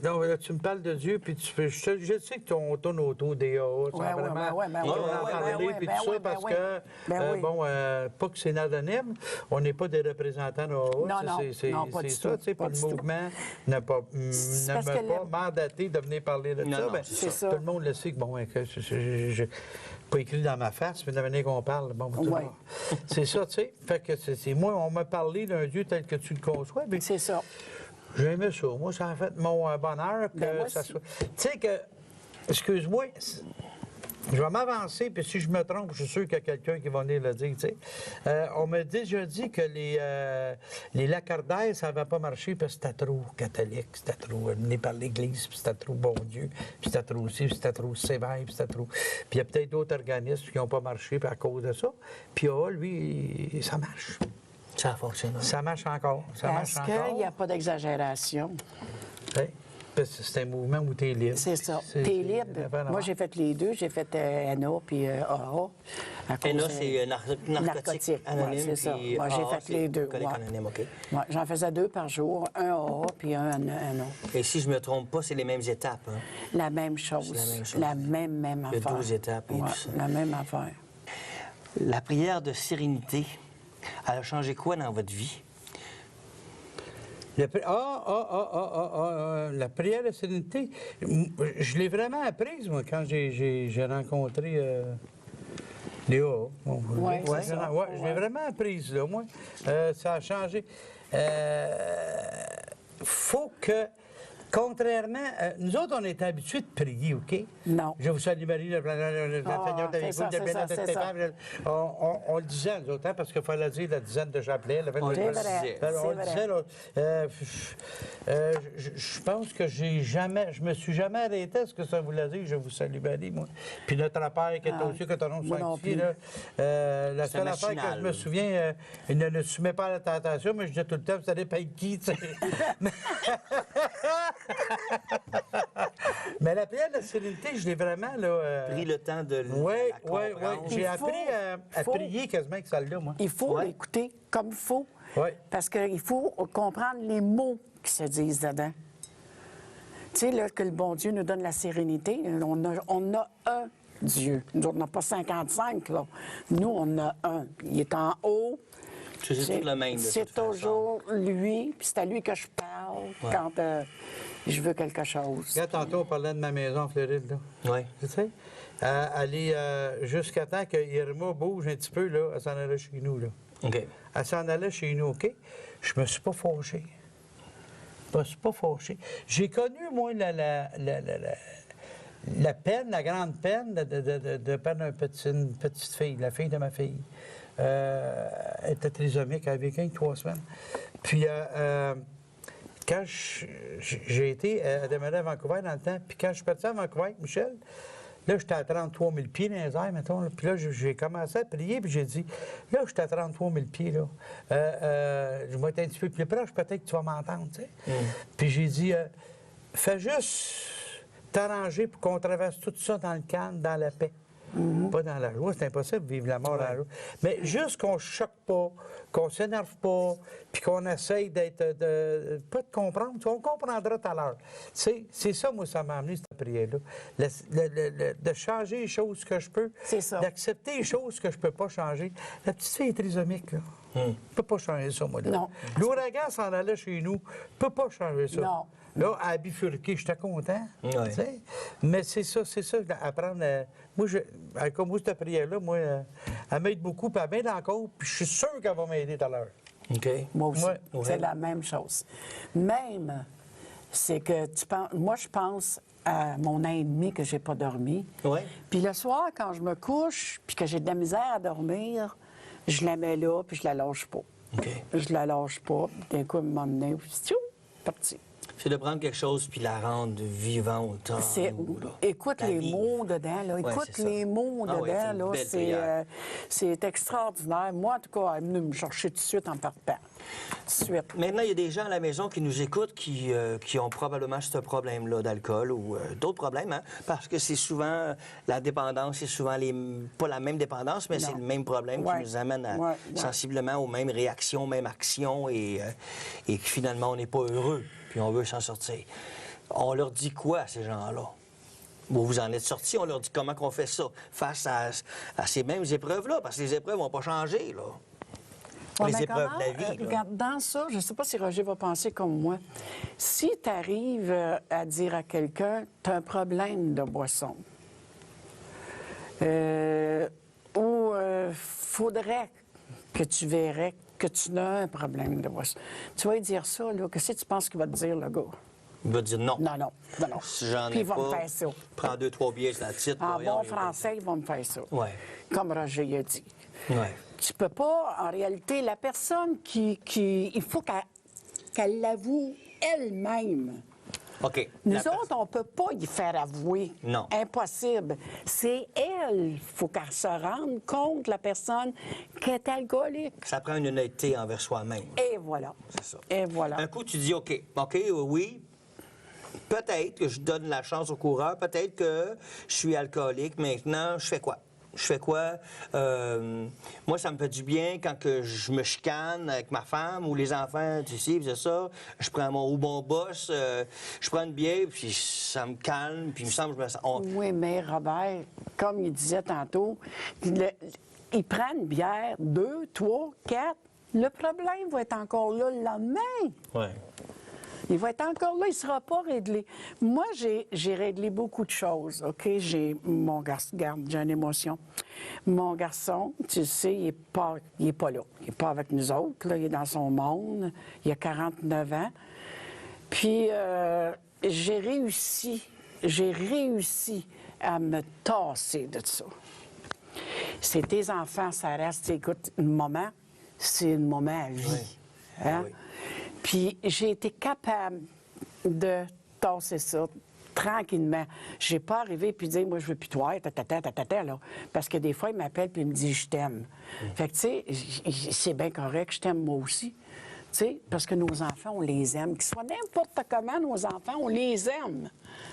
Non, là, tu me parles de Dieu, puis je sais que ton auto DAA, ça Ouais, a vraiment. ouais, ben on oui, va en ouais, parler, ouais, puis ben tout ça, oui, ben parce oui. que, Ben oui. bon, pas que c'est anonyme, on n'est pas des représentants d'AA. Non, pas du ça, tout, tu sais, pas puis du le tout. mouvement n'a pas, ne parce m'a que pas mandaté de venir parler de Non, ça. non, Ben, c'est ça. Tout le monde le sait que, bon, que je pas écrit dans ma face, mais de la manière qu'on parle, bon, tout Ouais. le monde. C'est ça, tu sais. Fait que c'est moi, on m'a parlé d'un Dieu tel que tu le conçois, puis C'est ça. j'aimais ça. Moi, ça a fait mon bonheur que Ben, moi ça aussi. soit. Tu sais que, excuse-moi, je vais m'avancer, puis si je me trompe, je suis sûr qu'il y a quelqu'un qui va venir le dire. Tu sais. On m'a déjà dit que les lacardaires, ça n'avait pas marché parce que c'était trop catholique, c'était trop mené par l'Église, puis c'était trop bon Dieu, puis c'était trop ci, puis c'était trop sévère, puis c'était trop. Puis il y a peut-être d'autres organismes qui n'ont pas marché puis à cause de ça. Puis lui, ça marche. Ça a fonctionné. Ça marche encore. Ça Parce marche qu'il encore. n'y a pas d'exagération. Ouais. Parce que c'est un mouvement où tu es libre. C'est ça. C'est- T'es c'est libre. l'affaire Moi, à j'ai fait les deux. J'ai fait NA puis AA. À cause, ENA, c'est narcotique anonyme. Ouais, c'est ça. puis Moi, j'ai AA, fait c'est les deux. alcoolique Ouais. anonyme, OK. Ouais, j'en faisais 2 par jour. Un AA puis un NA. Et si je me trompe pas, c'est les mêmes étapes. Hein? La même chose. C'est la même chose. La même Il y a affaire. 12 étapes et Ouais, tout ça. la même affaire. La prière de sérénité, elle a changé quoi dans votre vie? La prière de sérénité, je l'ai vraiment apprise, moi, quand j'ai rencontré Léa. Ouais, c'est ça. Ouais, je l'ai vraiment apprise, là, moi. Ça a changé. Faut que, contrairement, nous autres, on est habitués de prier, OK? Non. Je vous salue, Marie, le Seigneur c'est ça, c'est ça, c'est ça. On le disait, nous autres, hein, parce qu'il fallait dire la dizaine de chapelets. On le C'est disait. vrai. On le C'est disait, vrai. là, je pense que je me suis jamais arrêté à ce que ça voulait dire, je vous salue, Marie, moi. Puis notre Père qui est aux cieux, que ton nom moi non sanctifié, plus. là, la C'est seule affaire que machinal. je me souviens, il ne soumet pas à la tentation, mais je disais tout le temps, vous allez payer qui, tu sais. Mais la prière de la sérénité, je l'ai vraiment, là... Pris le temps de Oui, la oui, oui. comprendre. J'ai Il appris à faut- prier quasiment avec celle-là, moi. Il faut Ouais. l'écouter comme il faut. Ouais. Parce qu'il faut comprendre les mots qui se disent dedans. Tu sais, là, que le bon Dieu nous donne la sérénité, on a un Dieu. Nous, on n'a pas 55, là. Nous, on a un. Il est en haut. C'est tout le même, de C'est toute façon. toujours lui, puis c'est à lui que je parle quand je veux quelque chose. Regarde, tantôt, on parlait de ma maison en Floride, là. Oui. Tu sais, aller jusqu'à temps que Irma bouge un petit peu, là, elle s'en allait chez nous, là. OK. Elle s'en allait chez nous, OK? Je me suis pas fâché. Je me suis pas fâché. J'ai connu, moi, la peine, la grande peine de perdre une petite fille, la fille de ma fille. Elle était trisomique, elle avait 3 semaines. Puis, tu quand j'ai été à demeurer à Vancouver dans le temps, puis quand je suis parti à Vancouver avec Michel, là, j'étais à 33 000 pieds dans les airs, mettons. Là. Puis là, j'ai commencé à prier, puis j'ai dit, là, j'étais à 33 000 pieds, là. Je vais être un petit peu plus proche, peut-être que tu vas m'entendre, tu sais. Puis j'ai dit, fais juste t'arranger pour qu'on traverse tout ça dans le calme, dans la paix. Pas dans la joie, c'est impossible de vivre la mort dans la joie. Mais juste qu'on ne choque pas, qu'on ne s'énerve pas, puis qu'on essaye d'être. Pas de comprendre, on comprendra tout à l'heure. C'est ça, moi, ça m'a amené, cette prière-là. De changer les choses que je peux, d'accepter les choses que je ne peux pas changer. La petite fille est trisomique, là. Je ne peux pas changer ça, moi. Là. Non. L'ouragan s'en allait chez nous, je ne peux pas changer ça. Non. Là, à bifurquer, j'étais content. Oui. Mais c'est ça, apprendre. Moi, comme vous, cette prière-là, moi, elle m'aide beaucoup, puis elle m'aide encore, puis je suis sûr qu'elle va m'aider tout à l'heure. OK. Moi aussi. Ouais. C'est la même chose. Même, c'est que tu penses. Moi, je pense à mon an et demi que j'ai pas dormi. Oui. Puis le soir, quand je me couche, puis que j'ai de la misère à dormir, je la mets là, puis je la lâche pas. OK. Je la lâche pas, puis d'un coup, elle m'a emmené, puis tchou, parti. C'est de prendre quelque chose puis la rendre vivante. Écoute La les vie. mots dedans, là. Ouais, Écoute c'est ça. les mots Ah dedans, ouais, c'est une là. belle prière. C'est extraordinaire. Moi, en tout cas, elle est venue me chercher tout de suite en partant. Tout de suite. Maintenant, il y a des gens à la maison qui nous écoutent qui ont probablement ce problème-là d'alcool ou d'autres problèmes, hein, parce que c'est souvent la dépendance, c'est souvent pas la même dépendance, mais Non. c'est le même problème Ouais. qui nous amène Ouais. sensiblement aux mêmes réactions, aux mêmes actions et que finalement, on n'est pas heureux, puis on veut s'en sortir. On leur dit quoi à ces gens-là? Vous en êtes sortis, on leur dit comment qu'on fait ça face à ces mêmes épreuves-là, parce que les épreuves vont pas changer, là. Ouais, Les mais épreuves comment, de la vie, là. regarde, dans ça, je ne sais pas si Roger va penser comme moi. Si tu arrives à dire à quelqu'un, tu as un problème de boisson, faudrait que tu verrais que tu as un problème de boisson. Tu vas lui dire ça, là, qu'est-ce que tu penses qu'il va te dire, le gars? Il va dire non. Non, non, non, non. Si j'en Puis ai il va pas, me faire ça. prends 2-3 billets sur la titre. En voyons, bon il va- français, ils vont me faire ça. Ouais. Comme Roger il a dit. Ouais. Tu peux pas, en réalité, la personne il faut qu'elle l'avoue elle-même. OK. Nous La autres, on ne peut pas y faire avouer. Non. Impossible. C'est elle. Il faut qu'elle se rende compte, la personne, qu'elle est alcoolique. Ça prend une honnêteté envers soi-même. Et voilà. C'est ça. Et voilà. Un coup, tu dis OK, oui, peut-être que je donne la chance au coureur, peut-être que je suis alcoolique. Maintenant, je fais quoi? Moi, ça me fait du bien quand que je me chicane avec ma femme ou les enfants, tu sais, c'est ça. Je prends mon boss, je prends une bière, puis ça me calme, puis il me semble que je me sens... Oui, mais Robert, comme il disait tantôt, il prend une bière, 2, 3, 4. Le problème va être encore là le lendemain. Ouais. Il va être encore là, il ne sera pas réglé. Moi, j'ai réglé beaucoup de choses, OK? J'ai mon garçon, garde, j'ai une émotion. Mon garçon, tu le sais, il n'est pas là. Il n'est pas avec nous autres, là, il est dans son monde. Il a 49 ans. Puis, j'ai réussi à me tasser de ça. C'est tes enfants, ça reste, écoute, un moment, c'est un moment à vie. Oui. Hein? Oui. Puis j'ai été capable de tasser ça tranquillement. J'ai pas arrivé puis dire, moi, je veux plus toi, là. Parce que des fois, il m'appelle puis il me dit, je t'aime. Fait que, tu sais, c'est bien correct, je t'aime moi aussi. Tu sais, parce que nos enfants, on les aime. Qu'ils soient n'importe comment, nos enfants, on les aime.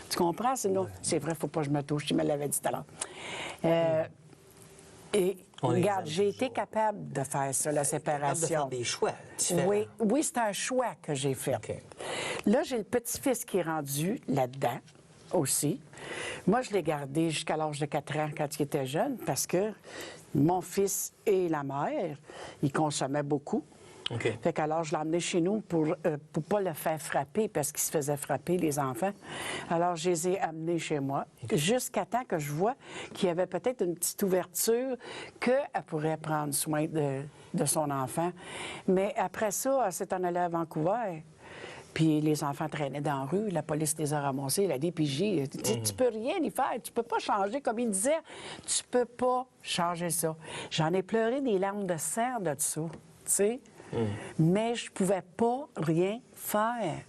Tu comprends? C'est vrai, faut pas que je me touche, tu me l'avais dit tout à l'heure. Et On les regarde, aime j'ai été toujours. capable de faire ça, la séparation. De faire des choix différents. Oui, c'est un choix que j'ai fait. OK. Là, j'ai le petit-fils qui est rendu là-dedans aussi. Moi, je l'ai gardé jusqu'à l'âge de 4 ans quand il était jeune parce que mon fils et la mère, ils consommaient beaucoup. OK. Fait qu'alors, je l'ai emmené chez nous pour pas le faire frapper parce qu'il se faisait frapper, les enfants. Alors, je les ai amenés chez moi jusqu'à temps que je vois qu'il y avait peut-être une petite ouverture qu'elle pourrait prendre soin de son enfant. Mais après ça, elle s'est en allée à Vancouver. Puis les enfants traînaient dans la rue, la police les a ramassés, la DPJ. Tu peux rien y faire, tu peux pas changer. Comme il disait, tu peux pas changer ça. J'en ai pleuré des larmes de sang de ça, tu sais. Mais je pouvais pas rien faire.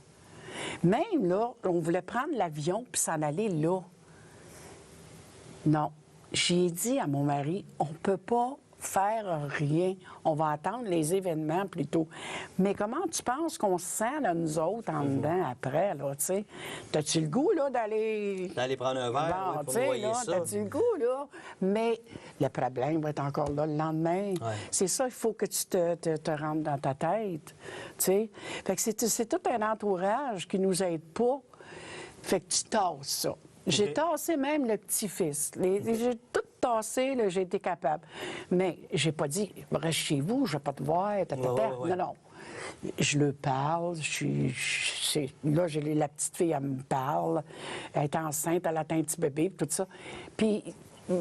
Même là, on voulait prendre l'avion puis s'en aller là. Non. J'ai dit à mon mari, on ne peut pas faire rien. On va attendre les événements plutôt. Mais comment tu penses qu'on se sent, là, nous autres, en dedans, après, là, tu sais? T'as-tu le goût, là, d'aller... D'aller prendre un verre, Bon, oui, pour tu sais, noyer là, ça. t'as-tu le goût, là? Mais le problème va être encore là le lendemain. Ouais. C'est ça, il faut que tu te rentres dans ta tête, tu sais? Fait que c'est tout un entourage qui nous aide pas. Fait que tu tasses ça. J'ai tassé même le petit-fils. J'ai tout tassé, là, j'ai été capable. Mais j'ai pas dit, reste chez vous, je vais pas te voir, Ouais. Non, non. Je le parle, là, la petite fille, elle me parle. Elle est enceinte, elle attend un petit bébé, tout ça. Puis,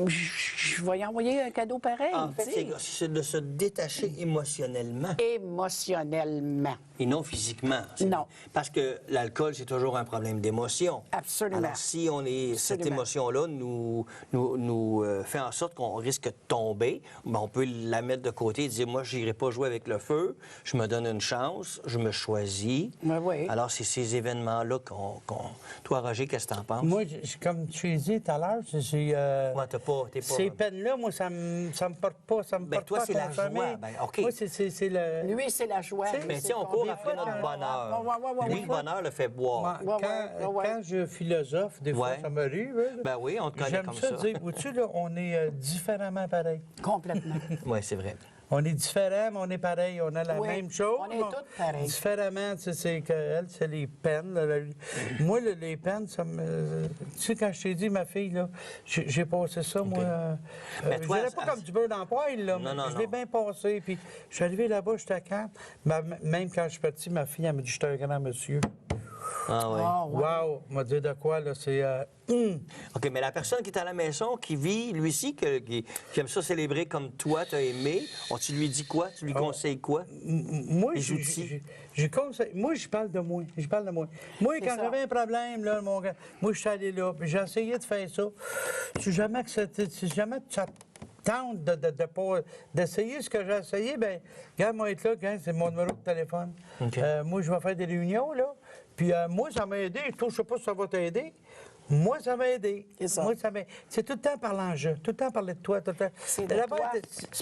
je vais y envoyer un cadeau pareil. En fait, tu sais. c'est de se détacher émotionnellement Émotionnellement. et non physiquement. Non. Parce que l'alcool, c'est toujours un problème d'émotion. Absolument. Alors, si on est, cette Absolument. émotion-là nous fait en sorte qu'on risque de tomber, ben, on peut la mettre de côté et dire, moi, je n'irai pas jouer avec le feu, je me donne une chance, je me choisis. Ben oui. Alors, c'est ces événements-là Toi, Roger, qu'est-ce que tu en penses? Moi, comme tu l'as dit tout à l'heure, Ouais, t'es pas... ces peines-là, moi, ça me porte pas. Ça me Ben, porte toi, pas à c'est la consommer. joie. Ben, OK. Moi, c'est le... Lui, c'est la joie. Tu sais, Mais Lui, si c'est on ton court bien. après notre bonheur. Ouais. Lui, le bonheur le fait boire. Moi, Ouais. quand je philosophe, des fois, Ouais. ça m'arrive. Hein. Ben oui, on te connaît J'aime comme ça ça. dire, vois-tu, là, on est différemment pareil. Complètement. Oui, c'est vrai. On est différents, mais on est pareil. On a la Oui, même chose. on est tous pareils. Différemment, tu sais, c'est qu'elle, c'est les peines. Là, moi, les peines, ça me... Tu sais, quand je t'ai dit, ma fille, là, j'ai passé ça, moi... Mais toi, je dirais pas comme du beurre dans le poêle, là, Non, mais non, je l'ai non. bien passé. Puis, je suis arrivé là-bas, j'étais calme. Même quand je suis parti, ma fille, elle m'a dit, je suis un grand monsieur. Ah oui. Ah, ouais. Wow! Elle m'a dit de quoi, là, c'est... OK, mais la personne qui est à la maison, qui vit, lui aussi, qui aime ça célébrer comme toi, t'as aimé, tu lui dis quoi? Tu lui conseilles quoi? Moi, Les outils. moi, je parle de moi. Je parle de moi. Moi, quand ça. j'avais un problème, là, mon gars, moi, je suis allé là, puis j'ai essayé de faire ça. Si jamais que ça tente d'essayer ce que j'ai essayé, bien, regarde, moi, être là, regarde, c'est mon numéro de téléphone. OK. Moi, je vais faire des réunions, là. Puis moi, ça m'a aidé. Toi, je sais pas si ça va t'aider. Moi, ça m'a aidé. C'est ça. Moi, c'est tout le temps par l'enjeu, tout le temps parler de toi, tout le temps. C'est de D'abord, toi.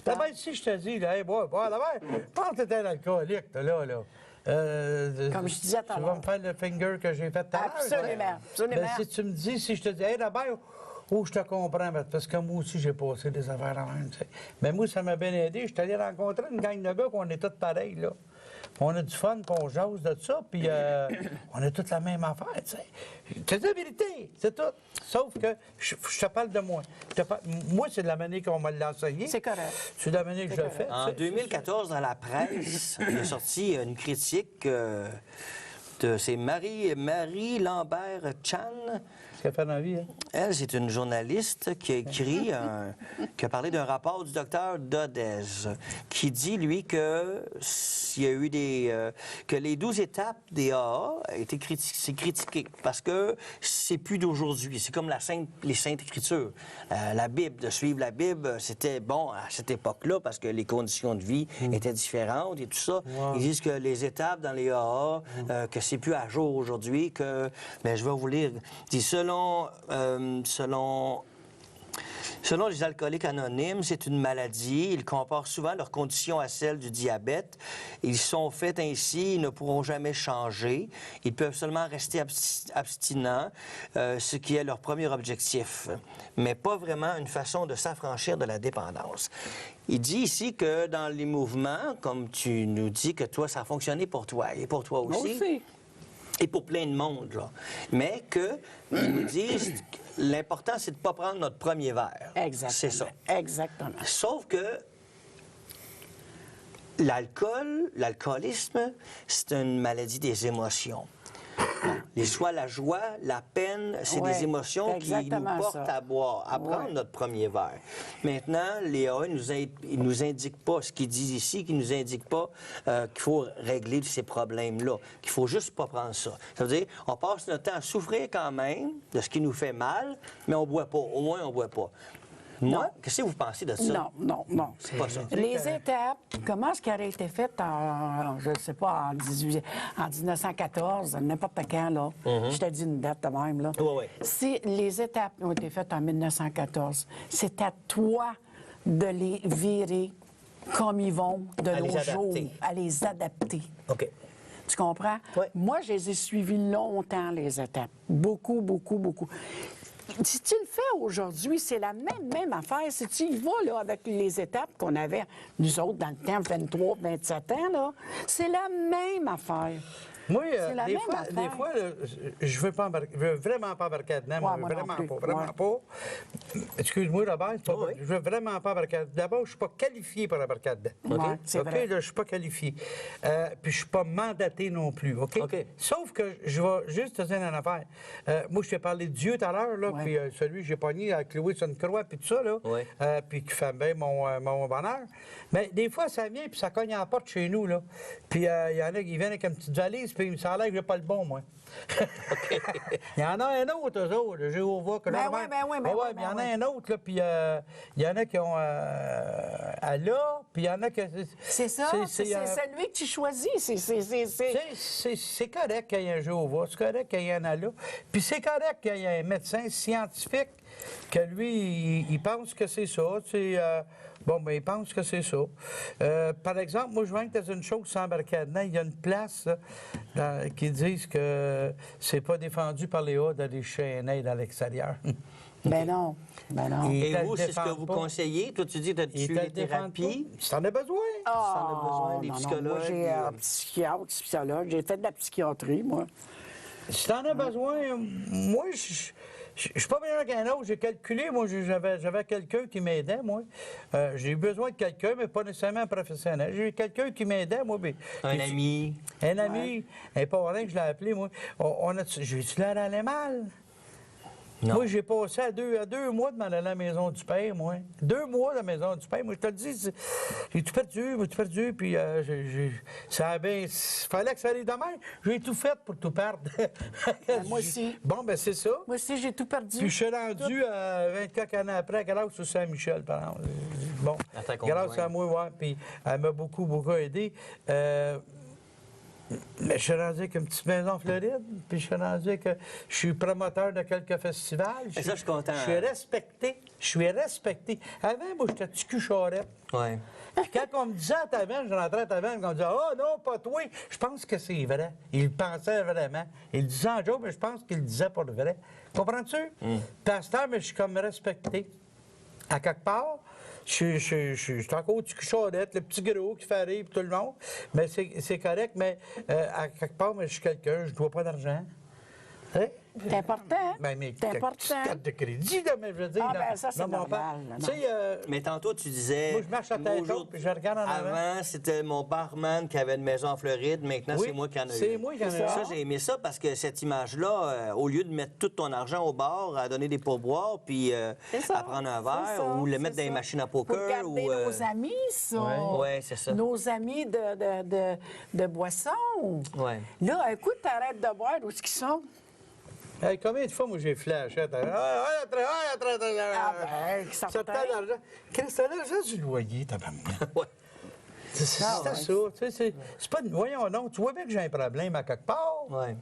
d'abord, si je te dis, là, hey, bois, d'abord, pense que t'es un alcoolique, t'es là. Comme je disais tout à Tu vas l'heure. me faire le finger que j'ai fait tout à l'heure. Absolument, absolument. Ben, si tu me dis, si je te dis, hey, d'abord, je te comprends, parce que moi aussi, j'ai passé des affaires en même, tu sais. Mais moi, ça m'a bien aidé. Je suis allé rencontrer une gang de gars qu'on est tous pareils, là. On a du fun, puis on jase de ça, puis on a toute la même affaire, tu sais. C'est la vérité, c'est tout. Sauf que je te parle de moi. Moi, c'est de la manière qu'on m'a l'enseigné. C'est correct. C'est de la manière que je le fais. En 2014, dans la presse, il est sorti une critique c'est Marie Lambert Chan. Ce qu'elle fait dans la vie, hein. Elle, c'est une journaliste qui a écrit, qui a parlé d'un rapport du docteur Dodez, qui dit, lui, que s'il y a eu que les 12 étapes des AA étaient critiquées parce que c'est plus d'aujourd'hui. C'est comme les Saintes Écritures. La Bible, de suivre la Bible, c'était bon à cette époque-là parce que les conditions de vie étaient différentes et tout ça. Ils disent que les étapes dans les AA, que c'est plus à jour aujourd'hui, que... Mais je vais vous lire. Il dit, Selon les alcooliques anonymes, c'est une maladie. Ils comparent souvent leurs conditions à celles du diabète. Ils sont faits ainsi, ils ne pourront jamais changer. Ils peuvent seulement rester abstinents, ce qui est leur premier objectif, mais pas vraiment une façon de s'affranchir de la dépendance. Il dit ici que dans les mouvements, comme tu nous dis que toi, ça a fonctionné pour toi et pour toi aussi. Aussi. Et pour plein de monde, là. Mais ils nous disent que l'important, c'est de ne pas prendre notre premier verre. Exactement. C'est ça. Exactement. Sauf que l'alcoolisme, c'est une maladie des émotions. Soit la joie, la peine, c'est Ouais, des émotions c'est qui nous exactement portent ça. à boire, à prendre Ouais. notre premier verre. Maintenant, les AA, ils nous indiquent pas ce qu'ils disent ici, qu'ils nous indiquent pas qu'il faut régler ces problèmes-là, qu'il faut juste pas prendre ça. Ça veut dire, on passe notre temps à souffrir quand même de ce qui nous fait mal, mais on boit pas. Au moins, on boit pas. Moi, qu'est-ce que vous pensez de ça? Non. C'est pas ça. Les étapes, comment est-ce qu'elle a été faite je ne sais pas, en 1914, n'importe quand, là. Je t'ai dit une date de même, là. Oui. Si les étapes ont été faites en 1914, c'est à toi de les virer comme ils vont de À les nos jours, adapter. à les adapter. OK. Tu comprends? Oui. Moi, je les ai suivis longtemps, les étapes. Beaucoup. Si tu le fais aujourd'hui, c'est la même affaire. Si tu y vas là, avec les étapes qu'on avait, nous autres, dans le temps, 23, 27 ans, là, c'est la même affaire. Moi, C'est la des même fois, affaire. je veux vraiment pas embarquer là-dedans. Ouais, moi, moi non plus. vraiment pas. Excuse-moi, Robert, Oui. je veux vraiment pas embarquer là-dedans. D'abord, je suis pas qualifié pour embarquer là-dedans. Ouais, c'est vrai. Là, je suis pas qualifié. Puis je suis pas mandaté non plus, OK? OK. Sauf que je vais juste te dire une affaire. Moi, je t'ai parlé de Dieu tout à l'heure, là, Ouais. puis celui que j'ai pogné à clouer sur une croix, puis tout ça, là, Ouais. puis qui fait bien mon bonheur. Mais des fois, ça vient, puis ça cogne à la porte chez nous, là. Puis il y en a qui viennent avec une petite valise, puis ça a l'air que j'ai pas le bon, moi. Il y en a un autre, eux autres, le Jéhovah. Que Ben là, oui, ben oui, ben ouais, oui, mais il y en ben a un autre, là, puis il y en a qui ont Allah, puis il y en a qui... C'est ça, c'est celui que tu choisis. C'est correct qu'il y ait un Jéhovah, c'est correct qu'il y ait un Allah, puis c'est correct qu'il y ait un médecin scientifique que lui, il pense que c'est ça. Ben, il pense que c'est ça. Par exemple, moi, je vois que dans une chose sans barricade, il y a une place qui disent que c'est pas défendu par les hauts d'aller chez un aide à l'extérieur. Ben non. Et te vous, c'est ce que défend vous pas. conseillez? Toi, tu dis que tu Ils as te les le défendent thérapies. pas. Si t'en as besoin. Ça en a besoin, des Non, psychologues. moi, j'ai un psychiatre, psychologue. J'ai fait de la psychiatrie, moi. Si t'en as besoin, moi, je suis pas meilleur qu'un autre. J'ai calculé, moi, j'avais quelqu'un qui m'aidait, moi. J'ai eu besoin de quelqu'un, mais pas nécessairement un professionnel. J'ai eu quelqu'un qui m'aidait, moi. Un ami. Un ami, un parrain que je l'ai appelé, moi. J'ai-tu l'air d'aller mal? Non. Moi, j'ai passé à deux mois de m'en aller à la maison du père, moi. 2 mois à la maison du père. Moi, je te le dis, j'ai tout perdu, puis ça a bien... fallait que ça aille demain. J'ai tout fait pour tout perdre. Moi aussi. Bon, ben c'est ça. Moi aussi, j'ai tout perdu. Puis je suis rendu 24 années après, grâce au Saint-Michel, par exemple. Bon, À ta grâce conjointe. à moi, ouais, puis elle m'a beaucoup aidé. Mais je suis rendu avec une petite maison en Floride, puis je suis rendu avec... je suis promoteur de quelques festivals. Et ça, je suis content. Je suis respecté. Avant, moi, j'étais petit cul charrette. Oui. Puis quand on me disait à Tavernes, je rentrais à Tavernes, on me disait « Ah non, pas toi! » Je pense que c'est vrai. Il le pensait vraiment. Il le disait en joke, mais je pense qu'il le disait pour le vrai. Comprends-tu? Pasteur, mais je suis comme respecté. À quelque part, je suis encore du charrette, le petit gros qui fait rire tout le monde. Mais c'est correct, mais à quelque part, mais je suis quelqu'un, je ne dois pas d'argent. Hein? C'est important. Ben, mais C'est important. petite carte de crédit, là, mais je veux dire... Ah, dans- ben, ça, c'est dans mon normal, père. là, Tu sais, Mais tantôt, tu disais... Moi, je marche la tête aujourd'hui- haute, puis je regarde en avant. Avant, c'était mon barman qui avait une maison en Floride. Maintenant, Oui, c'est moi qui en ai c'est une. moi qui en ai Ça, une. j'ai aimé ça parce que cette image-là, au lieu de mettre tout ton argent au bar, à donner des pourboires, puis C'est ça, à prendre un c'est verre, ça, ou le c'est mettre dans les ça. machines à Pour poker. garder ou, nos amis, ça. Ouais, c'est ça. Nos amis de boissons. Ouais. Là, un coup, t'arrêtes de boire, où est-ce qu'ils sont? Hey, combien de fois, moi, j'ai flashé? Ah, ben, qui Ça sortait. t'as l'argent. Qu'est-ce que c'est l'argent du loyer, t'as pas Ouais. C'est Ah, ça. ouais. Tu sais, c'est pas... Voyons donc, tu vois bien que j'ai un problème à quelque part. Ouais.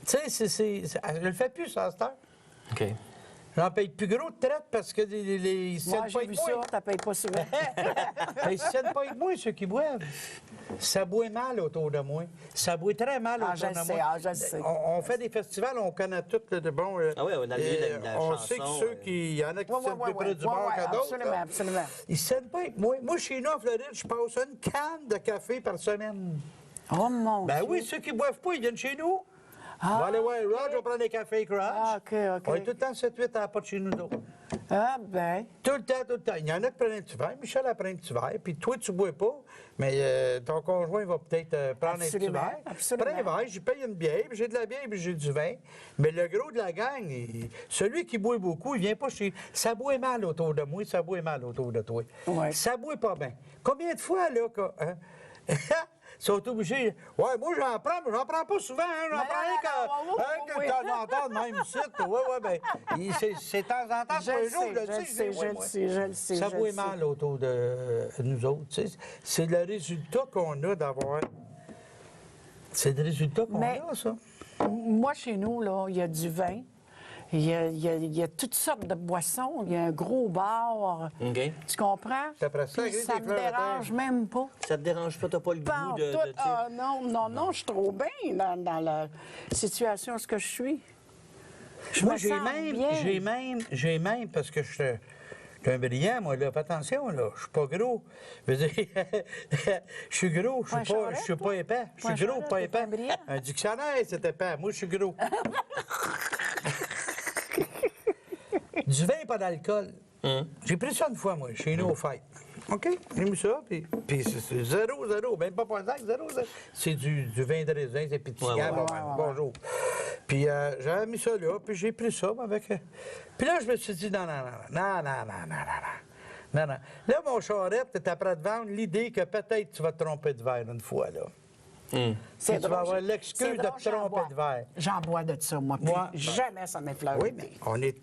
Tu sais, je le fais plus, ça, à cette heure. OK. J'en paye plus gros de traite parce que ils se Moi, tiennent pas j'ai vu avec ça, moi. t'as payé pas souvent. Ils se tiennent pas avec moi, ceux qui boivent. Ça boit mal autour de moi. Ça boit très mal Ah, autour je de le sais, moi. ah, je le sais. On fait des festivals, on connaît tout de bon. Ah oui, on a le lieu de la on chanson, sait que ceux qui. Il y en a qui Ouais, tiennent plus près du bar qu'à d'autres. absolument, là. absolument. Ils se tiennent pas avec moi. Moi, chez nous, en Floride, je passe une canne de café par semaine. Oh mon Ben Dieu. oui, ceux qui boivent pas, ils viennent chez nous. Ah, On va aller voir Raj, on va prendre des cafés Raj. Ah, OK, OK. On est tout le temps 7-8 à la porte chez nous d'autres. Ah, ben. Tout le temps. Il y en a qui prennent un petit verre. Michel a pris un petit verre. Puis toi, tu bois pas. Mais ton conjoint va peut-être prendre Absolument, un petit verre. absolument. Prends un verre, j'y paye une bière. Puis j'ai de la bière, puis j'ai du vin. Mais le gros de la gang, celui qui boit beaucoup, il vient pas chez... Ça boit mal autour de moi, ça boit mal autour de toi. Ouais. Ça boit pas bien. Combien de fois, là, que... hein? sont obligés. Ouais, moi, j'en prends, mais j'en prends pas souvent. Hein, j'en prends rien que de temps en temps, de même ici. Oui, bien, c'est de temps en temps, tous les jours, je le sais. Ça vaut mal autour de nous autres. Tu sais. C'est le résultat qu'on a d'avoir. C'est le résultat qu'on a, ça. Moi, chez nous, là, il y a du vin. Il y a toutes sortes de boissons. Il y a un gros bar. OK. Tu comprends? Après ça, Puis ça me dérange même pas. Ça te dérange pas? T'as pas le Pas en goût de tout. dire- Ah, non, je suis trop bien dans la situation où je suis. Moi, me sens bien. j'ai même, parce que je suis un brillant, moi, là. Fais attention, là. Je suis pas gros. Je veux dire, je suis gros, je suis pas épais. Je suis gros, pas épais. Un dictionnaire, c'est épais. Moi, je suis gros. Du vin, pas d'alcool. J'ai pris ça une fois, moi, chez nous, aux fêtes. OK? J'ai mis ça, puis c'est 0, même pas 0,5, 0. C'est du vin de raisin, c'est pétillant. Bonjour. Puis j'avais mis ça là, puis j'ai pris ça avec... Puis là, je me suis dit, non. Là, mon charrette, t'es prêt de vendre l'idée que peut-être tu vas te tromper de verre une fois, là. C'est Tu vas avoir drôle, l'excuse c'est de drôle, te tromper de verre. J'en bois de ça, moi. Puis Moi, jamais ça m'effleure. Oui, mais on est...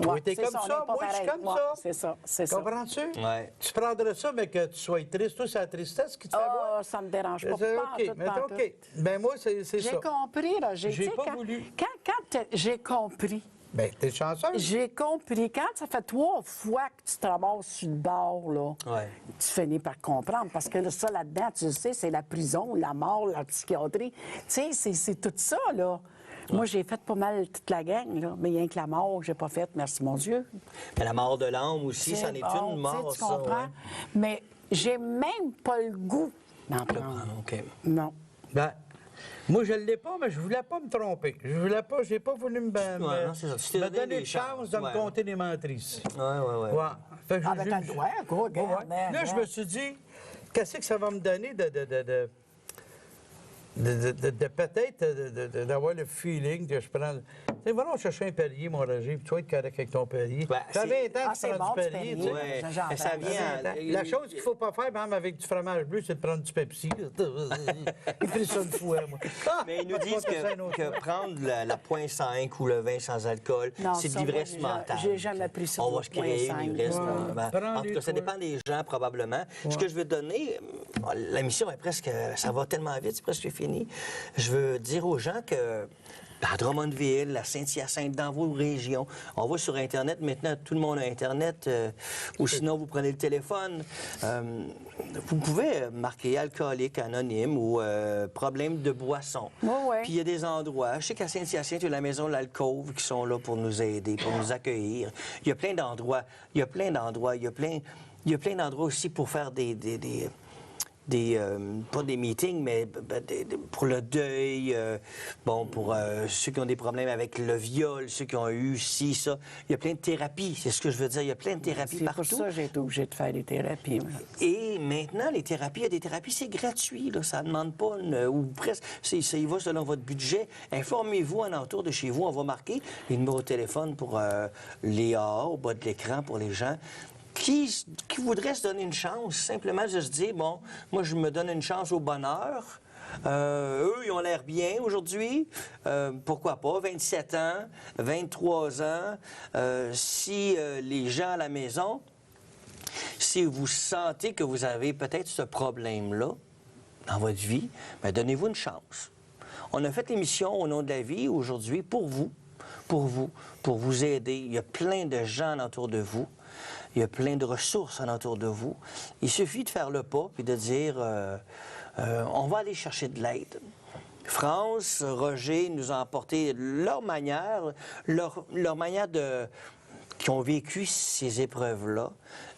Toi, t'es c'est comme ça, on ça, est pas moi, je suis pareil. comme ça. C'est ça. Comprends-tu? Ouais. Tu prendrais ça, mais que tu sois triste. Toi, c'est la tristesse qui te fait voir. Ah, ça me dérange pas. C'est Pas OK, en tout, mais pas en c'est OK. Ben moi, c'est ça. J'ai compris, là. J'ai tu sais, pas voulu. Quand j'ai compris, Ben, t'es chanceuse. j'ai compris. Quand ça fait 3 fois que tu te ramasses sur le bord, là, Ouais. tu finis par comprendre. Parce que ça, là-dedans, tu sais, c'est la prison, la mort, la psychiatrie. Tu sais, c'est tout ça, là. Moi, j'ai fait pas mal toute la gang, là. Mais rien que la mort, j'ai pas fait, merci mon Dieu. Mais la mort de l'âme aussi, c'en est bon, une mort, tu comprends? ça. Ouais. Mais j'ai même pas le goût d'en prendre. Ah, OK. Non. Ben, moi, je ne l'ai pas, mais je voulais pas me tromper. J'ai pas voulu me non, c'est ça. Tu t'es me donné donner des de chance chances, de me ouais. compter des mentrices. Ouais. Ouais. Fait que Ah, ben, t'as le droit, quoi, regarde, Là, je me suis dit, qu'est-ce que ça va me donner de peut-être d'avoir le feeling que je prends... Tu sais, va donc chercher un Perrier, mon Roger, puis tu vas être correct avec ton Perrier. Ben, Ça fait 20 ans Ah, que tu c'est prends bon, du du Perrier, tu Perrier. sais. Ouais. J'entends. Mais ça vient... La chose qu'il ne faut pas faire, même avec du fromage bleu, c'est de prendre du Pepsi. Il pris ça une fois, moi. Mais ils nous disent que prendre la 0.5 ou le vin sans alcool, Non, c'est de ça, l'ivresse moi, mentale. j'ai jamais pris ça On pour va se créer 0.5. une ivresse. Ouais. En tout cas, ça dépend des gens, probablement. Ce que je veux donner, la mission est presque... Ça va tellement vite, c'est presque fini. Je veux dire aux gens que... À Drummondville, à Saint-Hyacinthe, dans vos régions. On va sur Internet. Maintenant, tout le monde a Internet. Ou sinon, vous prenez le téléphone. Vous pouvez marquer alcoolique anonyme ou problème de boisson. Ouais. Puis il y a des endroits. Je sais qu'à Saint-Hyacinthe, il y a la maison de l'Alcôve qui sont là pour nous aider, pour nous accueillir. Il y a plein d'endroits. Il y a plein d'endroits aussi pour faire pas des meetings, mais pour le deuil, pour ceux qui ont des problèmes avec le viol, ceux qui ont eu ci, ça. Il y a plein de thérapies, c'est ce que je veux dire. Il y a plein de thérapies C'est partout. pour ça que j'ai été obligée de faire des thérapies. moi. Et maintenant, les thérapies, il y a des thérapies, c'est gratuit. Là, ça ne demande pas, ou presque, ça y va selon votre budget. Informez-vous en entour de chez vous. On va marquer les numéros de téléphone pour les AA au bas de l'écran pour les gens qui voudraient se donner une chance, simplement de se dire, bon, moi, je me donne une chance au bonheur. Eux, ils ont l'air bien aujourd'hui. Pourquoi pas? 27 ans, 23 ans. Si les gens à la maison, si vous sentez que vous avez peut-être ce problème-là dans votre vie, bien, donnez-vous une chance. On a fait l'émission Au nom de la vie aujourd'hui pour vous aider. Il y a plein de gens autour de vous. Il y a plein de ressources autour de vous. Il suffit de faire le pas puis de dire on va aller chercher de l'aide. France, Roger nous ont apporté leur manière qui ont vécu ces épreuves-là.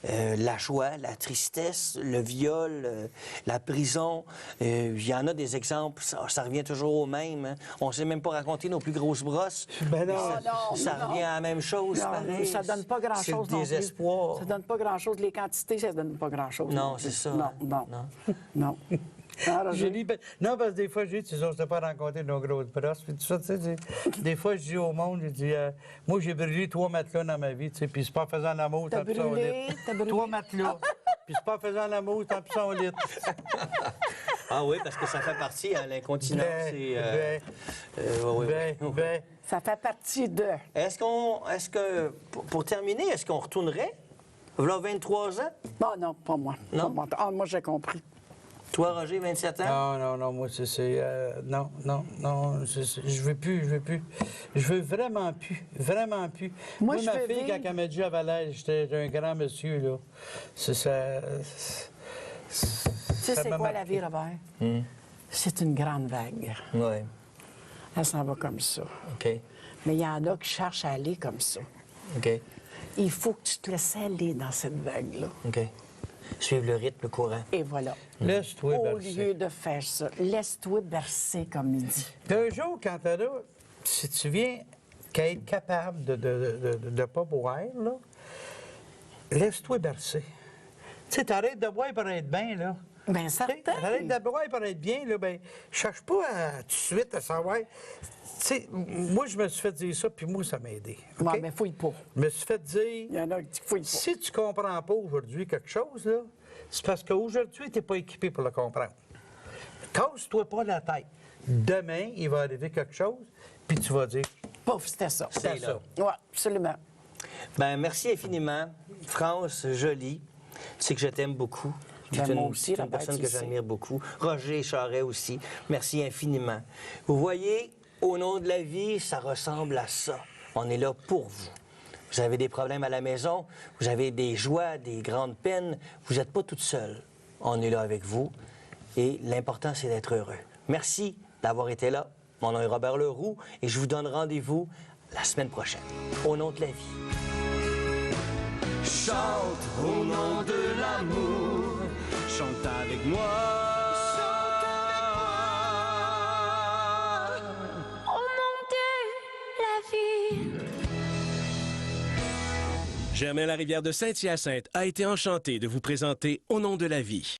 La joie, la tristesse, le viol, la prison. Il y en a des exemples, ça revient toujours au même. Hein. On ne sait même pas raconter nos plus grosses brosses. Ben non. Ça revient à la même chose. Non, pareil. ça donne pas grand-chose. C'est le non plus. désespoir. Ça donne pas grand-chose. Les quantités, ça donne pas grand-chose. Non, c'est ça. Non. Ah, Roger? J'ai dit, non, parce que des fois, je dis, tu n'oses pas rencontrer nos grosses brosses. Puis tout ça, tu sais, des fois, je dis au monde, je dis, moi, j'ai brûlé 3 matelas dans ma vie, tu sais, puis c'est pas en faisant l'amour, tant pis son lit. T'as brûlé? 3 matelas. Puis c'est pas en faisant l'amour, tant pis son lit. Ah oui, parce que ça fait partie, hein, l'incontinence. Ben. Ça fait partie de... Est-ce que, pour terminer, est-ce qu'on retournerait, voilà 23 ans? Non, pas moi. Non? Pas moi. Ah, moi, j'ai compris. Toi, Roger, 27 ans? Non, moi, non, je veux plus. Je veux vraiment plus. Moi, Ma je veux fille, vivre. quand elle m'a dit à Valère, j'étais un grand monsieur, là. C'est ça. Tu sais, c'est quoi la vie, Robert? C'est une grande vague. Oui. Elle s'en va comme ça. OK. Mais il y en a qui cherchent à aller comme ça. OK. Il faut que tu te laisses aller dans cette vague-là. OK. Suivre le rythme, le courant. Et voilà. Laisse-toi Au bercer. lieu de faire ça, laisse-toi bercer, comme il dit. Puis un jour, quand t'es là, si tu viens qu'à être capable de pas boire, là, laisse-toi bercer. Tu sais, t'arrêtes de boire pour être bien, là. Bien, certain. T'arrêtes de boire pour être bien, là, ben, cherche pas tout de suite à savoir. Tu sais, moi, je me suis fait dire ça, puis moi, ça m'a aidé. OK? Ouais, mais fouille pas. Je me suis fait dire, Il y en a qui fouillent pas. si tu comprends pas aujourd'hui quelque chose, là, c'est parce qu'aujourd'hui, tu n'es pas équipé pour le comprendre. Casse-toi pas la tête. Demain, il va arriver quelque chose, puis tu vas dire, Pouf, c'était ça. C'est c'est là. ça. Oui, absolument. Ben merci infiniment. France, Jolie, tu sais que je t'aime beaucoup. Ben, Tu es moi une, aussi, tu es une Robert, personne tu que le sais. j'admire beaucoup. Roger Charret aussi. Merci infiniment. Vous voyez, au nom de la vie, ça ressemble à ça. On est là pour vous. Vous avez des problèmes à la maison, vous avez des joies, des grandes peines. Vous n'êtes pas toute seule. On est là avec vous. Et l'important, c'est d'être heureux. Merci d'avoir été là. Mon nom est Robert Leroux et je vous donne rendez-vous la semaine prochaine. Au nom de la vie. Chante au nom de l'amour, chante avec moi. Au nom de la vie. Germain Larivière de Saint-Hyacinthe a été enchanté de vous présenter Au nom de la vie.